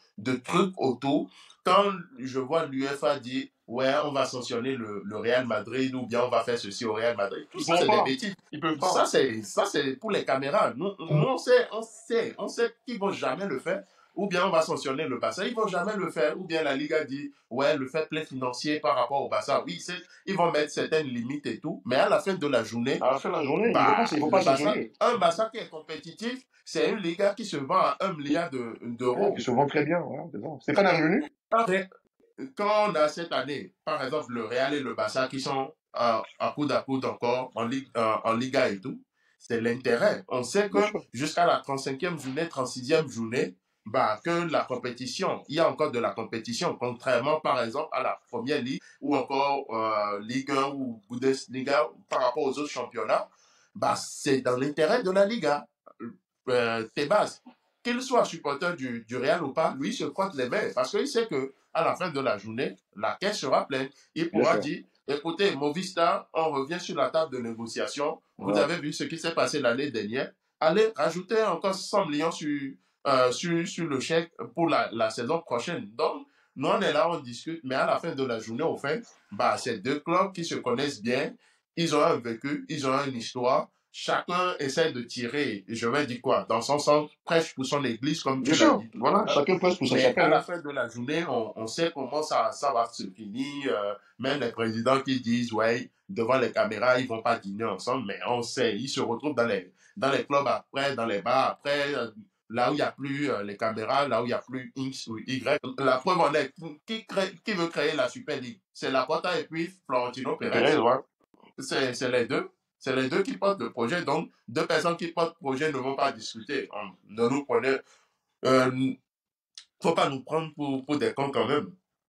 trucs autour. Quand je vois l'UEFA dire, ouais, on va sanctionner le Real Madrid ou bien on va faire ceci au Real Madrid, tout Ils ça, pourront c'est des pas. bêtises. Ils peuvent Ça, pas. c'est pour les caméras. Nous, on sait qu'ils vont jamais le faire. Ou bien on va sanctionner le Barça, ils vont jamais le faire. Ou bien la Liga dit, ouais, le fair play financier par rapport au Barça, oui, ils vont mettre certaines limites et tout. Mais à la fin de la journée, À la fin de la journée, bah, il faut le pas Barça, sanctionner. un Barça qui est compétitif, c'est une Liga qui se vend à 1 milliard Ouais, qui d'euros. se vend très bien, voilà, c'est ça. Stéphane est revenu? Après, quand on a cette année, par exemple, le Real et le Barça qui sont à coude encore en Liga et tout, c'est l'intérêt. On sait que Bien sûr. jusqu'à la 35e journée, 36e journée, bah, que la compétition, il y a encore de la compétition, contrairement par exemple à la première ligue ou encore Ligue 1 ou Bundesliga par rapport aux autres championnats, bah, c'est dans l'intérêt de la Liga. Tebas, qu'il soit supporter du Real ou pas, lui il se frotte les mains parce qu'il sait que à la fin de la journée, la caisse sera pleine. Il Bien pourra sûr. dire, écoutez, Movistar, on revient sur la table de négociation. Vous Voilà. avez vu ce qui s'est passé l'année dernière. Allez rajouter encore 100 millions sur le chèque pour la saison prochaine. Donc, nous, on est là, on discute, mais à la fin de la journée, au fait, bah, c'est deux clubs qui se connaissent bien. Ils ont un vécu, ils ont une histoire. Chacun essaie de tirer, je vais dire quoi, dans son sens, prêche pour son église, comme Bien tu l'as sûr. dit tout Voilà. à l'heure. Chacun presse pour sa Mais à chapelle, la hein. fin de la journée, on sait comment ça va se finir. Même les présidents qui disent, ouais, devant les caméras, ils vont pas dîner ensemble, mais on sait, ils se retrouvent dans les clubs après, dans les bars après, là où il n'y a plus les caméras, là où il n'y a plus X ou Y. La preuve en est, qui veut créer la Super League? C'est Laporta et puis Florentino Et Pérez. Pérez, ouais. C'est les deux. C'est les deux qui portent le projet. Donc, deux personnes qui portent le projet ne vont pas discuter. Ne nous prenez, faut pas nous prendre pour des cons quand même.